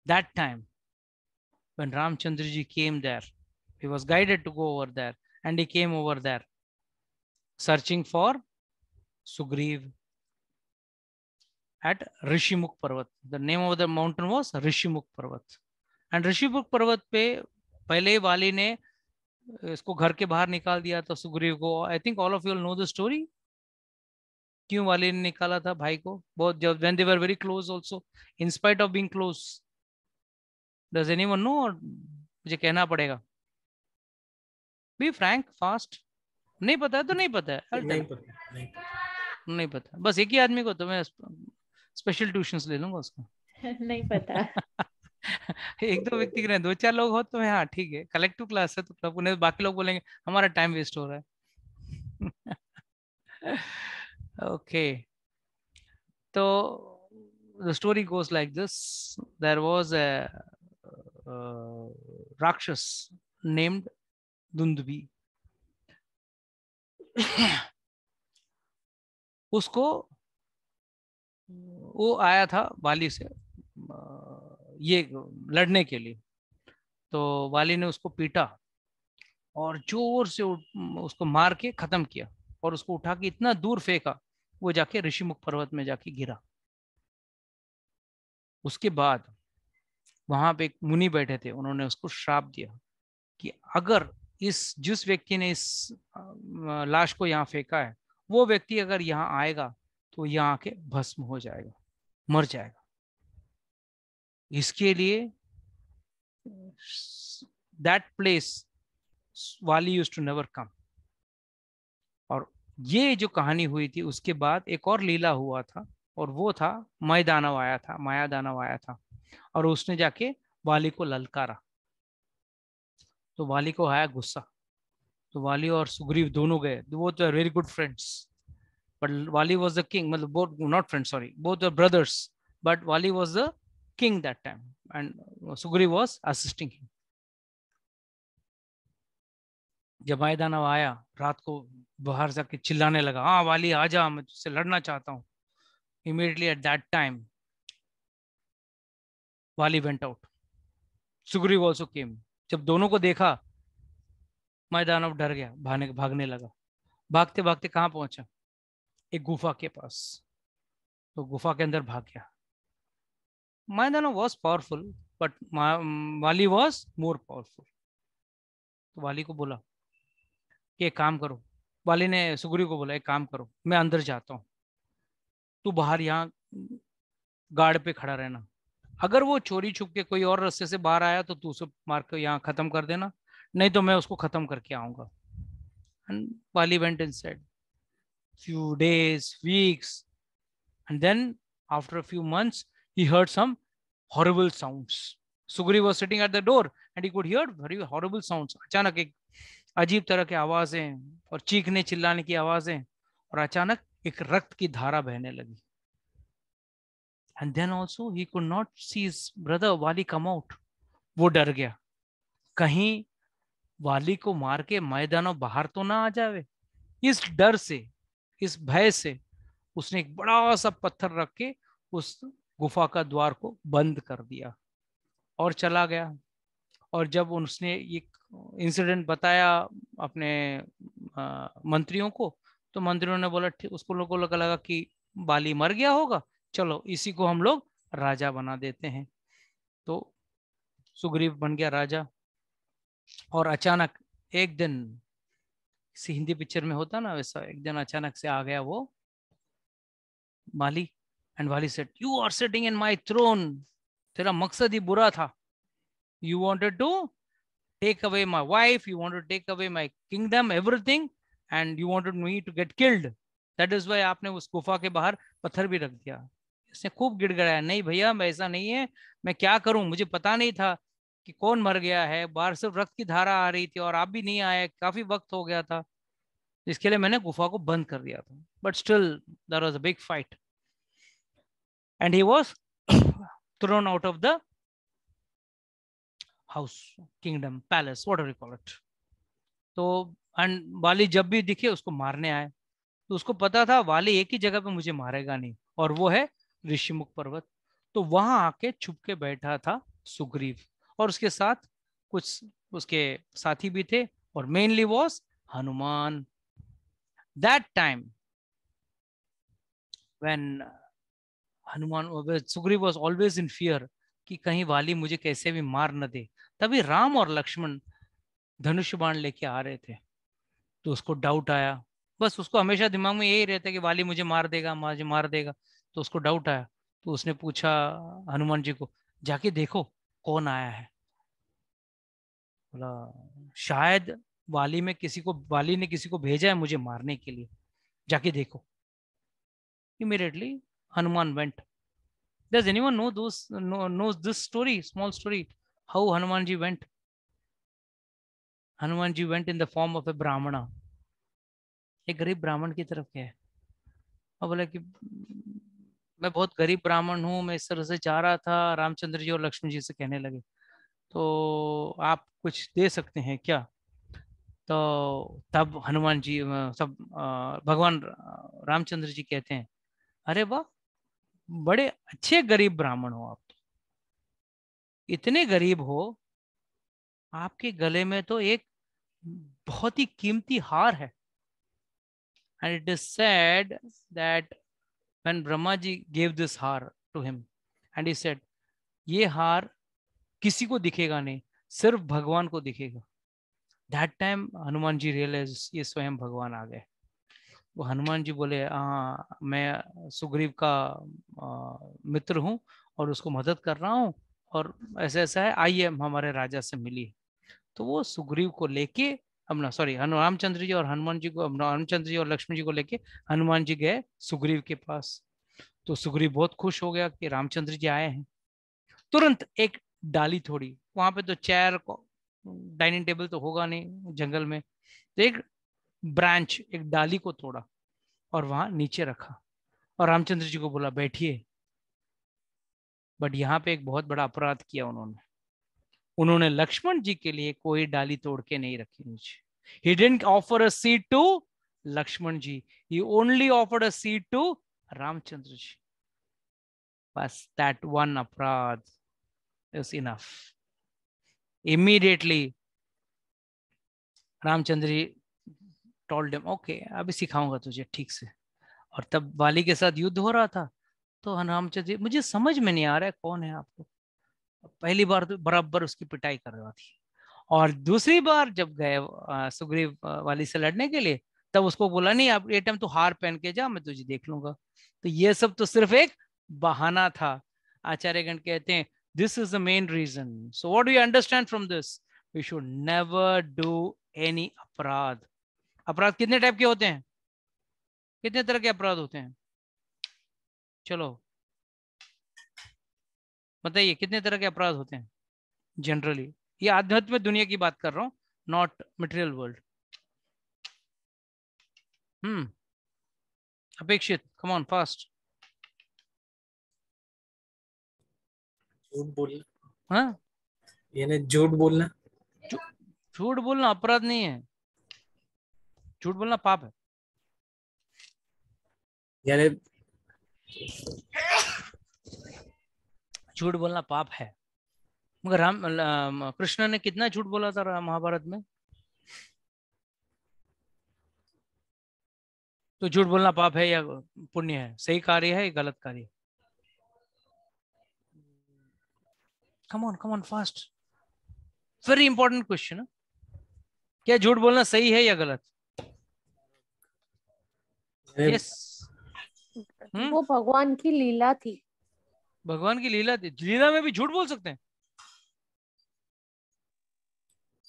that time when Ramchandraji came there, he was guided to go over there, and he came over there searching for Sugriv at Rishimukh Parvat. The name of the mountain was Rishimukh Parvat. And Rishimukh Parvat पे पहले वाली ने इसको घर के बाहर निकाल दिया था सुग्रीव को. I think all of you know the story. क्यों वाली ने निकाला था भाई को? बहुत जब when they were very close also, in spite of being close. Does anyone know? और मुझे कहना पड़ेगा. Be frank, fast. नहीं पता है तो नहीं पता है. नहीं पता. बस एक ही आदमी को तो मैं स्पेशल ट्यूशंस ले लूंगा उसको. नहीं पता. एक दो व्यक्ति के नहीं, दो चार लोग हो तो हाँ ठीक है, कलेक्टिव क्लास है तो क्लब उन्हें बाकी लोग बोलेंगे हमारा टाइम वेस्ट हो रहा है. ओके, तो the story goes like this. There was a Rakshas named Dundubi. उसको वो आया था वाली से ये लड़ने के लिए. तो वाली ने उसको पीटा और जोर से उसको मार के खत्म किया और उसको उठा के इतना दूर फेंका, वो जाके ऋषिमुख पर्वत में जाके गिरा. उसके बाद वहां पे एक मुनि बैठे थे, उन्होंने उसको श्राप दिया कि अगर जिस व्यक्ति ने इस लाश को यहाँ फेंका है, वो व्यक्ति अगर यहाँ आएगा तो यहाँ के भस्म हो जाएगा, मर जाएगा. इसके लिए that place वाली used to never come. और ये जो कहानी हुई थी उसके बाद एक और लीला हुआ था, और वो था माया दानव आया था और उसने जाके वाली को ललकारा. तो वाली को आया गुस्सा, तो वाली और सुग्रीव दोनों गए. वो तो very good friends, but Vali was the king. मतलब both not friends, sorry, both the brothers, but Vali was the king that time and Sugriv was assisting him. जब माया दानव आया रात को बाहर जाके चिल्लाने लगा, हाँ वाली आजा, मैं तुझसे लड़ना चाहता हूँ. Immediately at that time वाली went out. Sugriv also came. जब दोनों को देखा माया दानव डर गया, भागने लगा. भागते भागते कहाँ पहुंचा? एक गुफा के पास. तो गुफा के अंदर भाग गया. Mayadana was powerful, but Wali was more powerful. तो वाली को बोला कि एक काम करो. वाली ने सुग्रीव को बोला एक काम करो, मैं अंदर जाता हूँ, तू बाहर यहाँ गार्ड पे खड़ा रहना. अगर वो चोरी छुप के कोई और रास्ते से बाहर आया तो तू उसे मार के यहाँ खत्म कर देना, नहीं तो मैं उसको खत्म करके आऊंगा. And Wali went inside. Few days, weeks, and then after a few months he heard some horrible sounds. Sugriv was sitting at the door and he could hear very horrible sounds. अचानक एक अजीब तरह की आवाजें और चीखने चिल्लाने की आवाजें, और अचानक एक रक्त की धारा बहने लगी. And then also he could not see his brother Wali come out. वो डर गया, कहीं वाली को मार के मैदानों बाहर तो ना आ जावे. इस डर से, इस भय से उसने एक बड़ा सा पत्थर रख के उस गुफा का द्वार को बंद कर दिया और चला गया. और जब उसने ये इंसिडेंट बताया अपने मंत्रियों को, तो मंत्रियों ने बोला उसको लोगों को लगा कि वाली मर गया होगा, चलो इसी को हम लोग राजा बना देते हैं. तो सुग्रीव बन गया राजा. और अचानक एक दिन, किसी हिंदी पिक्चर में होता ना वैसा, एक दिन अचानक से आ गया वो वाली. And Wali said, you are sitting in my throne. तेरा मकसद ही बुरा था. You wanted to take away my wife, you wanted to take away my kingdom, everything, and you wanted me to get killed. That is why आपने उस गुफा के बाहर पत्थर भी रख दिया. इसने खूब गिड़गिड़ाया, नहीं भैया मैं ऐसा नहीं है, मैं क्या करूं, मुझे पता नहीं था कि कौन मर गया है, बाहर सिर्फ रक्त की धारा आ रही थी और आप भी नहीं आए, काफी वक्त हो गया था, इसके लिए मैंने गुफा को बंद कर दिया था. but still there was a big fight, and he was thrown out of the house, kingdom, palace, whatever you call it. तो वाली जब भी दिखे उसको मारने आए, तो उसको पता था वाली एक ही जगह पे मुझे मारेगा नहीं, और वो है ऋषिमुख पर्वत। तो वहां आके छुप के बैठा था सुग्रीव, और उसके साथ कुछ उसके साथी भी थे, और mainly was Hanuman. That time when Hanuman, Sugriva was always in fear कि कहीं वाली मुझे कैसे भी मार न दे, तभी राम और लक्ष्मण धनुष बाण लेके आ रहे थे। तो उसको डाउट आया, बस उसको हमेशा दिमाग में यही रहता है कि वाली मुझे मार देगा, मुझे मार देगा। तो उसको डाउट आया, तो उसने पूछा हनुमान जी को, जाके देखो कौन आया है। बोला शायद वाली ने किसी को भेजा है मुझे मारने के लिए, जाके देखो। Immediately Hanuman went. Does anyone knows this story, small story, how Hanuman ji went? Hanuman ji went in the form of a brahmana. एक गरीब ब्राह्मण की तरफ गया, और बोला कि मैं बहुत गरीब ब्राह्मण हूँ, मैं इस तरह से जा रहा था। रामचंद्र जी और लक्ष्मण जी से कहने लगे, तो आप कुछ दे सकते हैं क्या? तो तब हनुमान जी सब भगवान रामचंद्र जी कहते हैं, अरे वाह, बड़े अच्छे गरीब ब्राह्मण हो आप, तो इतने गरीब हो, आपके गले में तो एक बहुत ही कीमती हार है। And it is said that when Brahma ji gave this har to him, and he said, ये हार किसी को दिखेगा नहीं, सिर्फ भगवान को दिखेगा। That time Hanuman ji realized ये स्वयं भगवान आ गए। वो हनुमान जी बोले, हाँ मैं सुग्रीव का मित्र हूँ और उसको मदद कर रहा हूँ, और ऐसा ऐसा है, आइए हमारे राजा से मिलिए। तो वो सुग्रीव को लेके अपना रामचंद्र जी और हनुमान जी को, रामचंद्र जी और लक्ष्मण जी को लेके हनुमान जी गए सुग्रीव के पास। तो सुग्रीव बहुत खुश हो गया कि रामचंद्र जी आए हैं। तुरंत एक डाली तोड़ी, वहां पे तो चेयर डाइनिंग टेबल तो होगा नहीं जंगल में, तो एक ब्रांच, एक डाली को तोड़ा और वहां नीचे रखा, और रामचंद्र जी को बोला बैठिए। बट यहाँ पे एक बहुत बड़ा अपराध किया उन्होंने लक्ष्मण जी के लिए कोई डाली तोड़ के नहीं रखी नीचे। He didn't offer a seat to Lakshman ji. He only offered a seat to Ramchandra ji. Bas, that one aparadh is enough. Immediately, Ramchandra ji told him, okay, अभी सिखाऊंगा तुझे ठीक से। और तब वाली के साथ युद्ध हो रहा था, तो रामचंद्र जी, मुझे समझ में नहीं आ रहा है कौन है आपको। पहली बार तो बराबर उसकी पिटाई कर रहा थी, और दूसरी बार जब गए सुग्रीव वाली से लड़ने के लिए, तब उसको बोला नहीं, अब ये टाइम तो हार पहन के जा, मैं तुझे देख लूंगा। तो ये सब तो सिर्फ एक बहाना था। आचार्यगण कहते हैं this is the main reason. So what do you understand from this? We should never do any अपराध। अपराध कितने टाइप के होते हैं? कितने तरह के अपराध होते हैं? चलो बताइए, कितने तरह के अपराध होते हैं जनरली? ये आध्यात्मिक दुनिया की बात कर रहा हूँ, नॉट मटेरियल वर्ल्ड। अपेक्षित, कम ऑन फास्ट। झूठ बोलना। हाँ, ये झूठ बोलना। झूठ बोलना अपराध नहीं है, झूठ बोलना पाप है। यानी झूठ बोलना पाप है। मगर कृष्ण ने कितना झूठ बोला था महाभारत में? तो झूठ बोलना पाप है या पुण्य है? सही कार्य है या गलत कार्य? Come on fast, very important question. क्या झूठ बोलना सही है या गलत? यस। वो भगवान की लीला थी। भगवान की लीला थी। लीला में भी झूठ बोल सकते हैं?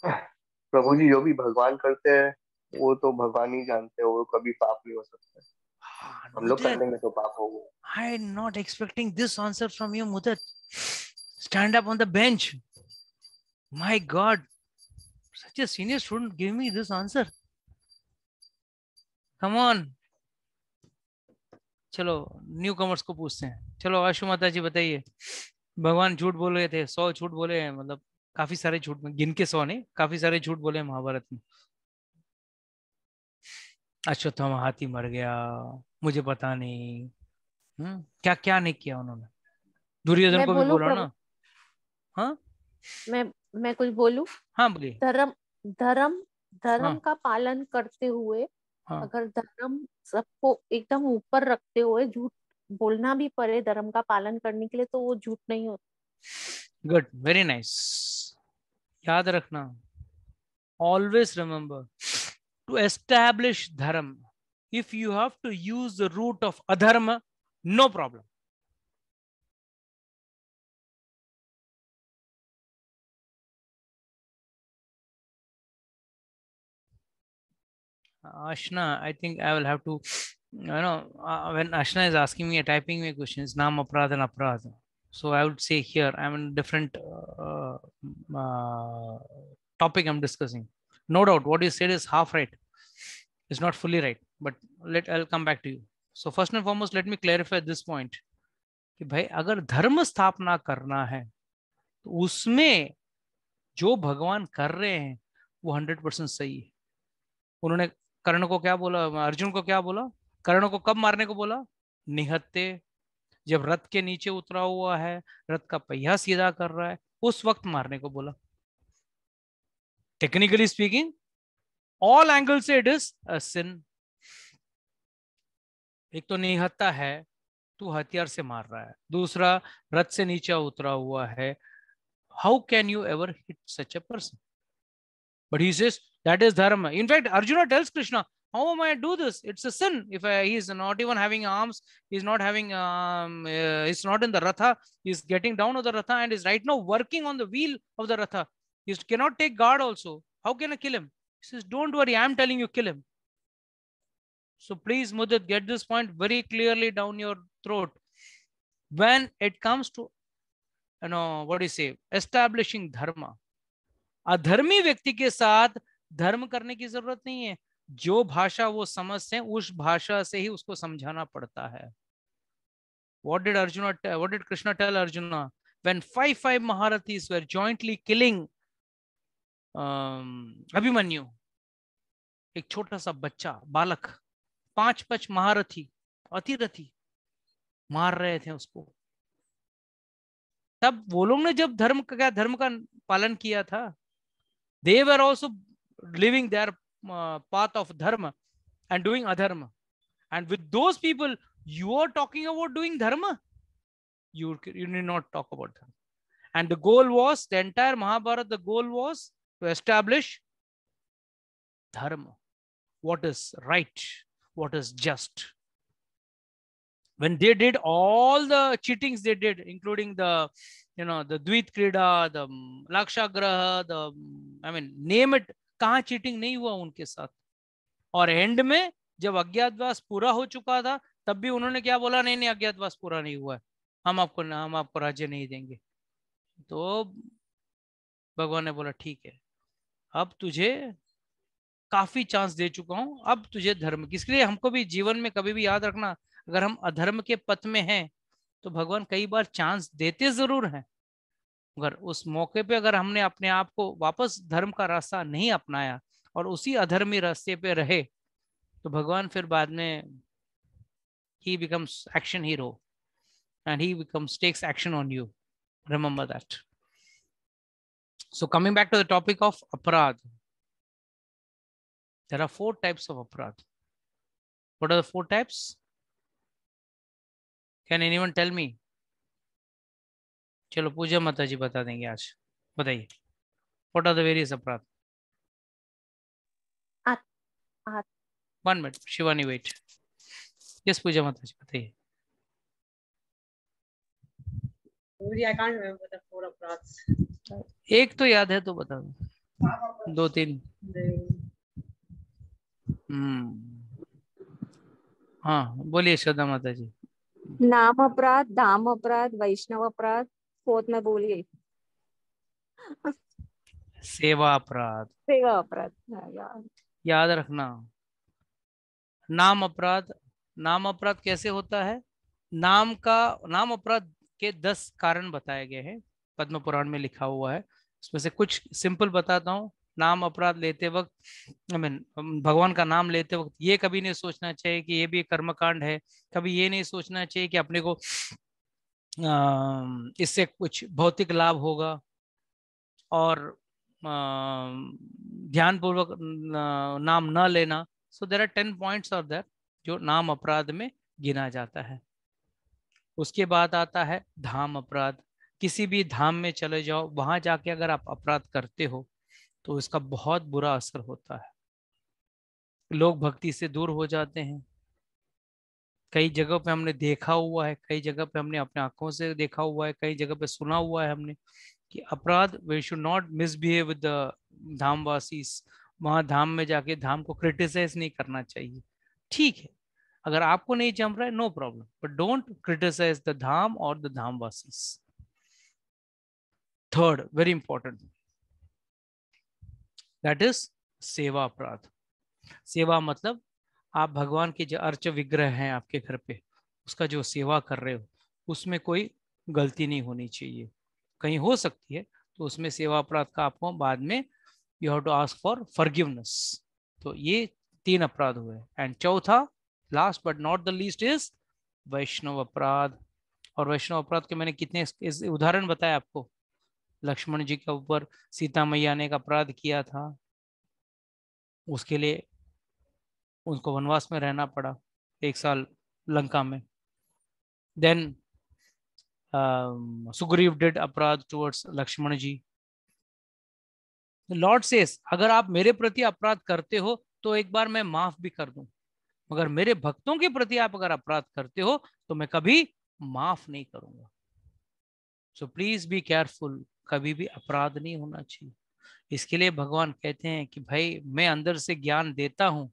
प्रभु जी, जो भी भगवान करते हैं वो तो भगवान ही जानते हैं, वो कभी पाप नहीं हो सकता। हम लोग करने में तो पाप होगा। I am not expecting this answer from you, Mudit. Stand up on the bench. My God, such a senior student give me this answer. Come on. चलो न्यू कमर्स को पूछते हैं। चलो आशु माता जी बताइए, भगवान झूठ बोल रहे थे, 100 झूठ बोले हैं, मतलब काफी सारे झूठ, में गिन के 100 नहीं, काफी सारे झूठ बोले हैं महाभारत में। अश्वत्थामा हाथी मर गया, मुझे पता नहीं। क्या क्या नहीं किया उन्होंने? दुर्योधन मैं को भी बोलूं बोला प्रभु, ना। हाँ मैं कुछ बोलूं? हाँ बोलिए। धर्म धर्म धर्म हाँ का पालन करते हुए, हाँ अगर धर्म सबको एकदम ऊपर रखते हुए झूठ बोलना भी पड़े धर्म का पालन करने के लिए, तो वो झूठ नहीं होता। Good, very nice. याद रखना, always remember, to establish dharma, if you have to use the root of adharma, no problem. Ashna, I think I will have to, when Ashna is asking me, typing me questions, Nam Aprad and Aprad. So I would say here, I'm in a different topic I'm discussing. No doubt, what you said is half right. It's not fully right, but I'll come back to you. So first and foremost, let me clarify this point. कि भाई अगर धर्म स्थापना करना है तो उसमें जो भगवान कर रहे हैं वो 100% सही है। उन्होंने कर्ण को क्या बोला, अर्जुन को क्या बोला? कर्ण को कब मारने को बोला? निहत्ते, जब रथ के नीचे उतरा हुआ है, रथ का पहिया सीधा कर रहा है, उस वक्त मारने को बोला। टेक्निकली स्पीकिंग, ऑल एंगल से इट इज अ सिन। एक तो निहत्ता है, तू हथियार से मार रहा है, दूसरा रथ से नीचे उतरा हुआ है, how can you ever hit such a person? But he says that is dharma. In fact, Arjuna tells Krishna, how am I do this? It's a sin. If he is not even having arms, he's not having, he's not in the ratha, he's getting down of the ratha and is right now working on the wheel of the ratha. He cannot take guard also. How can I kill him? He says, don't worry, I'm telling you, kill him. So please, Mudit, get this point very clearly down your throat. When it comes to, what do you say, establishing dharma, अधर्मी व्यक्ति के साथ धर्म करने की जरूरत नहीं है। जो भाषा वो समझते हैं उस भाषा से ही उसको समझाना पड़ता है। What did Krishna tell Arjuna when five Maharathis were jointly killing Abhimanyu? एक छोटा सा बच्चा, बालक, 5 महारथी, अतिरथी मार रहे थे उसको। तब वो लोग ने जब धर्म का पालन किया था, they were also living their path of dharma and doing adharma. And with those people, you are talking about doing dharma. You need not talk about dharma. And the goal was, the entire Mahabharata, the goal was to establish dharma. What is right? What is just? When they did all the cheatings they did, including the Dvit Krida, the Lakshagraha, name it, कहाँ cheating नहीं हुआ उनके साथ। और and में जब अज्ञातवास पूरा हो चुका था, तब भी उन्होंने क्या बोला? नहीं अज्ञातवास पूरा नहीं हुआ है, हम आपको राज्य नहीं देंगे। तो भगवान ने बोला ठीक है, अब तुझे काफी चांस दे चुका हूं, अब तुझे धर्म की। इसलिए हमको भी जीवन में कभी भी याद रखना, अगर हम अधर्म के पथ में हैं तो भगवान कई बार चांस देते जरूर हैं, अगर उस मौके पे अगर हमने अपने आप को वापस धर्म का रास्ता नहीं अपनाया और उसी अधर्मी रास्ते पे रहे, तो भगवान फिर बाद में he becomes action hero and he takes action on you. Remember that. So coming back to the topic of aparad, there are 4 types of aparad. What are the 4 types? Can anyone tell me? चलो पूजा माता जी बता देंगे आज, बताइए। What are the various aparad? One minute, Shivani, wait. Yes, पूजा माता जी बताइए। I can't remember the 4 aparadhs. एक तो याद है तो बता दो, 2-3। हाँ बोलिए श्रद्धा माता जी। नाम अपराध, दाम अपराध, वैष्णव अपराध, 4th में बोलिए। सेवा अपराध। सेवा अपराध यार। याद रखना, नाम अपराध नाम अपराध कैसे होता है? नाम अपराध के 10 कारण बताए गए हैं, पद्म पुराण में लिखा हुआ है। उसमें से कुछ सिंपल बताता हूँ। नाम अपराध लेते वक्त, भगवान का नाम लेते वक्त ये कभी नहीं सोचना चाहिए कि ये भी कर्मकांड है। कभी ये नहीं सोचना चाहिए कि अपने को इससे कुछ भौतिक लाभ होगा। और ध्यान पूर्वक नाम न लेना। So there are 10 points of that जो नाम अपराध में गिना जाता है। उसके बाद आता है धाम अपराध। किसी भी धाम में चले जाओ, वहां जाके अगर आप अपराध करते हो तो इसका बहुत बुरा असर होता है। लोग भक्ति से दूर हो जाते हैं। कई जगह पे हमने देखा हुआ है, कई जगह पे हमने अपने आंखों से देखा हुआ है, कई जगह पे सुना हुआ है हमने कि अपराध, we should not misbehave with the dhamvasis. वहां धाम में जाके धाम को क्रिटिसाइज नहीं करना चाहिए। ठीक है, अगर आपको नहीं जम रहा है, no problem, but don't criticise the dham और the dhamvasis. Third, very important, that is seva aparadh. सेवा मतलब आप भगवान के जो अर्च विग्रह हैं आपके घर पे, उसका जो सेवा कर रहे हो, उसमें कोई गलती नहीं होनी चाहिए। कहीं हो सकती है तो उसमें सेवा अपराध का आपको बाद में you have to ask for forgiveness. तो ये 3 अपराध हुए। एंड चौथा, last but not the least, is Vaishnav aparadh. और वैष्णव अपराध के मैंने कितने उदाहरण बताए आपको। लक्ष्मण जी के ऊपर सीता मैया ने एक अपराध किया था, उसके लिए उनको वनवास में रहना पड़ा 1 साल लंका में। देन सुग्रीव डिड अपराध टुवर्ड्स लक्ष्मण जी। लॉर्ड सेस, अगर आप मेरे प्रति अपराध करते हो तो एक बार मैं माफ भी कर दूं, मगर मेरे भक्तों के प्रति आप अगर अपराध करते हो तो मैं कभी माफ नहीं करूंगा। सो प्लीज बी केयरफुल, कभी भी अपराध नहीं होना चाहिए। इसके लिए भगवान कहते हैं कि भाई मैं अंदर से ज्ञान देता हूं,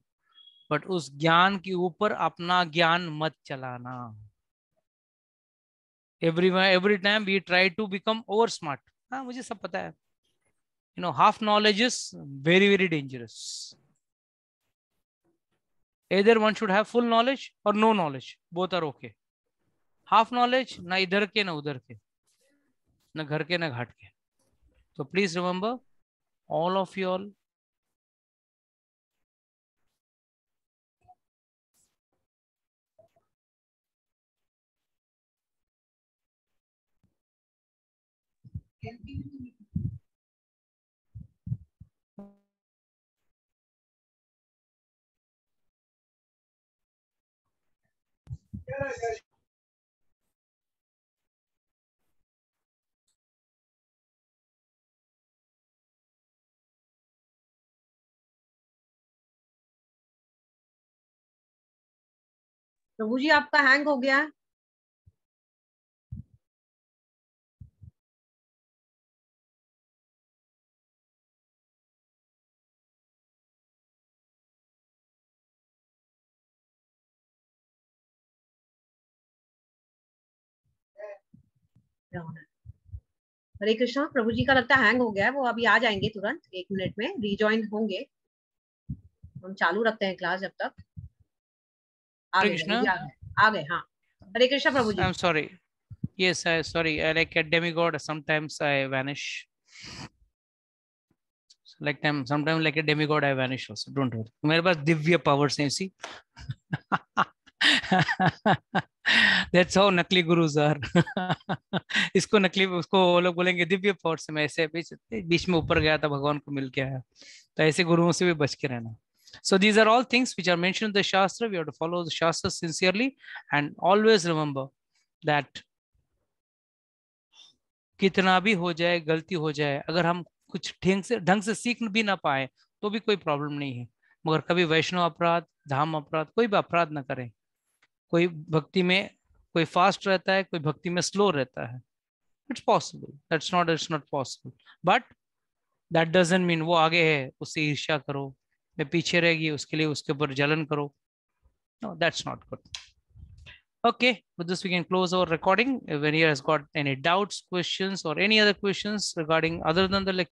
बट उस ज्ञान के ऊपर अपना ज्ञान मत चलाना। every time we try to become over smart. हाँ, मुझे सब पता है। half knowledge is very dangerous. Either one should have full knowledge or no knowledge, both are okay. half knowledge ना इधर के ना उधर के, ना घर के ना घाट के। So please remember, all of you all, प्रभु जी आपका हैंग हो गया। हरे कृष्णा, प्रभु जी का लगता है हैंग हो गया है, वो अभी आ जाएंगे तुरंत 1 मिनट में, रिजॉइन होंगे। हम चालू रखते हैं क्लास जब तक। आ गए। हाँ, हरे कृष्णा प्रभु जी। I'm sorry. Yes, sorry. Like a demigod, sometimes I vanish. Sometimes like a demigod I vanish also. Don't worry. मेरे पास दिव्य पावर्स हैं इसी। That's how नकली गुरुज आर। इसको नकली, उसको वो लोग बोलेंगे दिव्य पावर्स। मैं ऐसे बीच में ऊपर गया था, भगवान को मिल के आया। तो ऐसे गुरुओं से भी बच के रहना। So these are all things which are mentioned in the Shastra. We have to follow the Shastra sincerely and always remember that कितना भी हो जाए, गलती हो जाए, अगर हम कुछ ढंग से सीख भी ना पाए तो भी कोई प्रॉब्लम नहीं है, मगर कभी वैष्णव अपराध, धाम अपराध, कोई भी अपराध ना करें। कोई भक्ति में कोई फास्ट रहता है, कोई भक्ति में स्लो रहता है। It's possible, it's not possible, but that doesn't mean वो आगे है उससे ईर्ष्या करो, मैं पीछे रहेगी उसके लिए उसके ऊपर जलन करो। No, that's not good. Okay, with this we can close our recording. If anyone has got any doubts, questions, or any other questions regarding other than the lecture,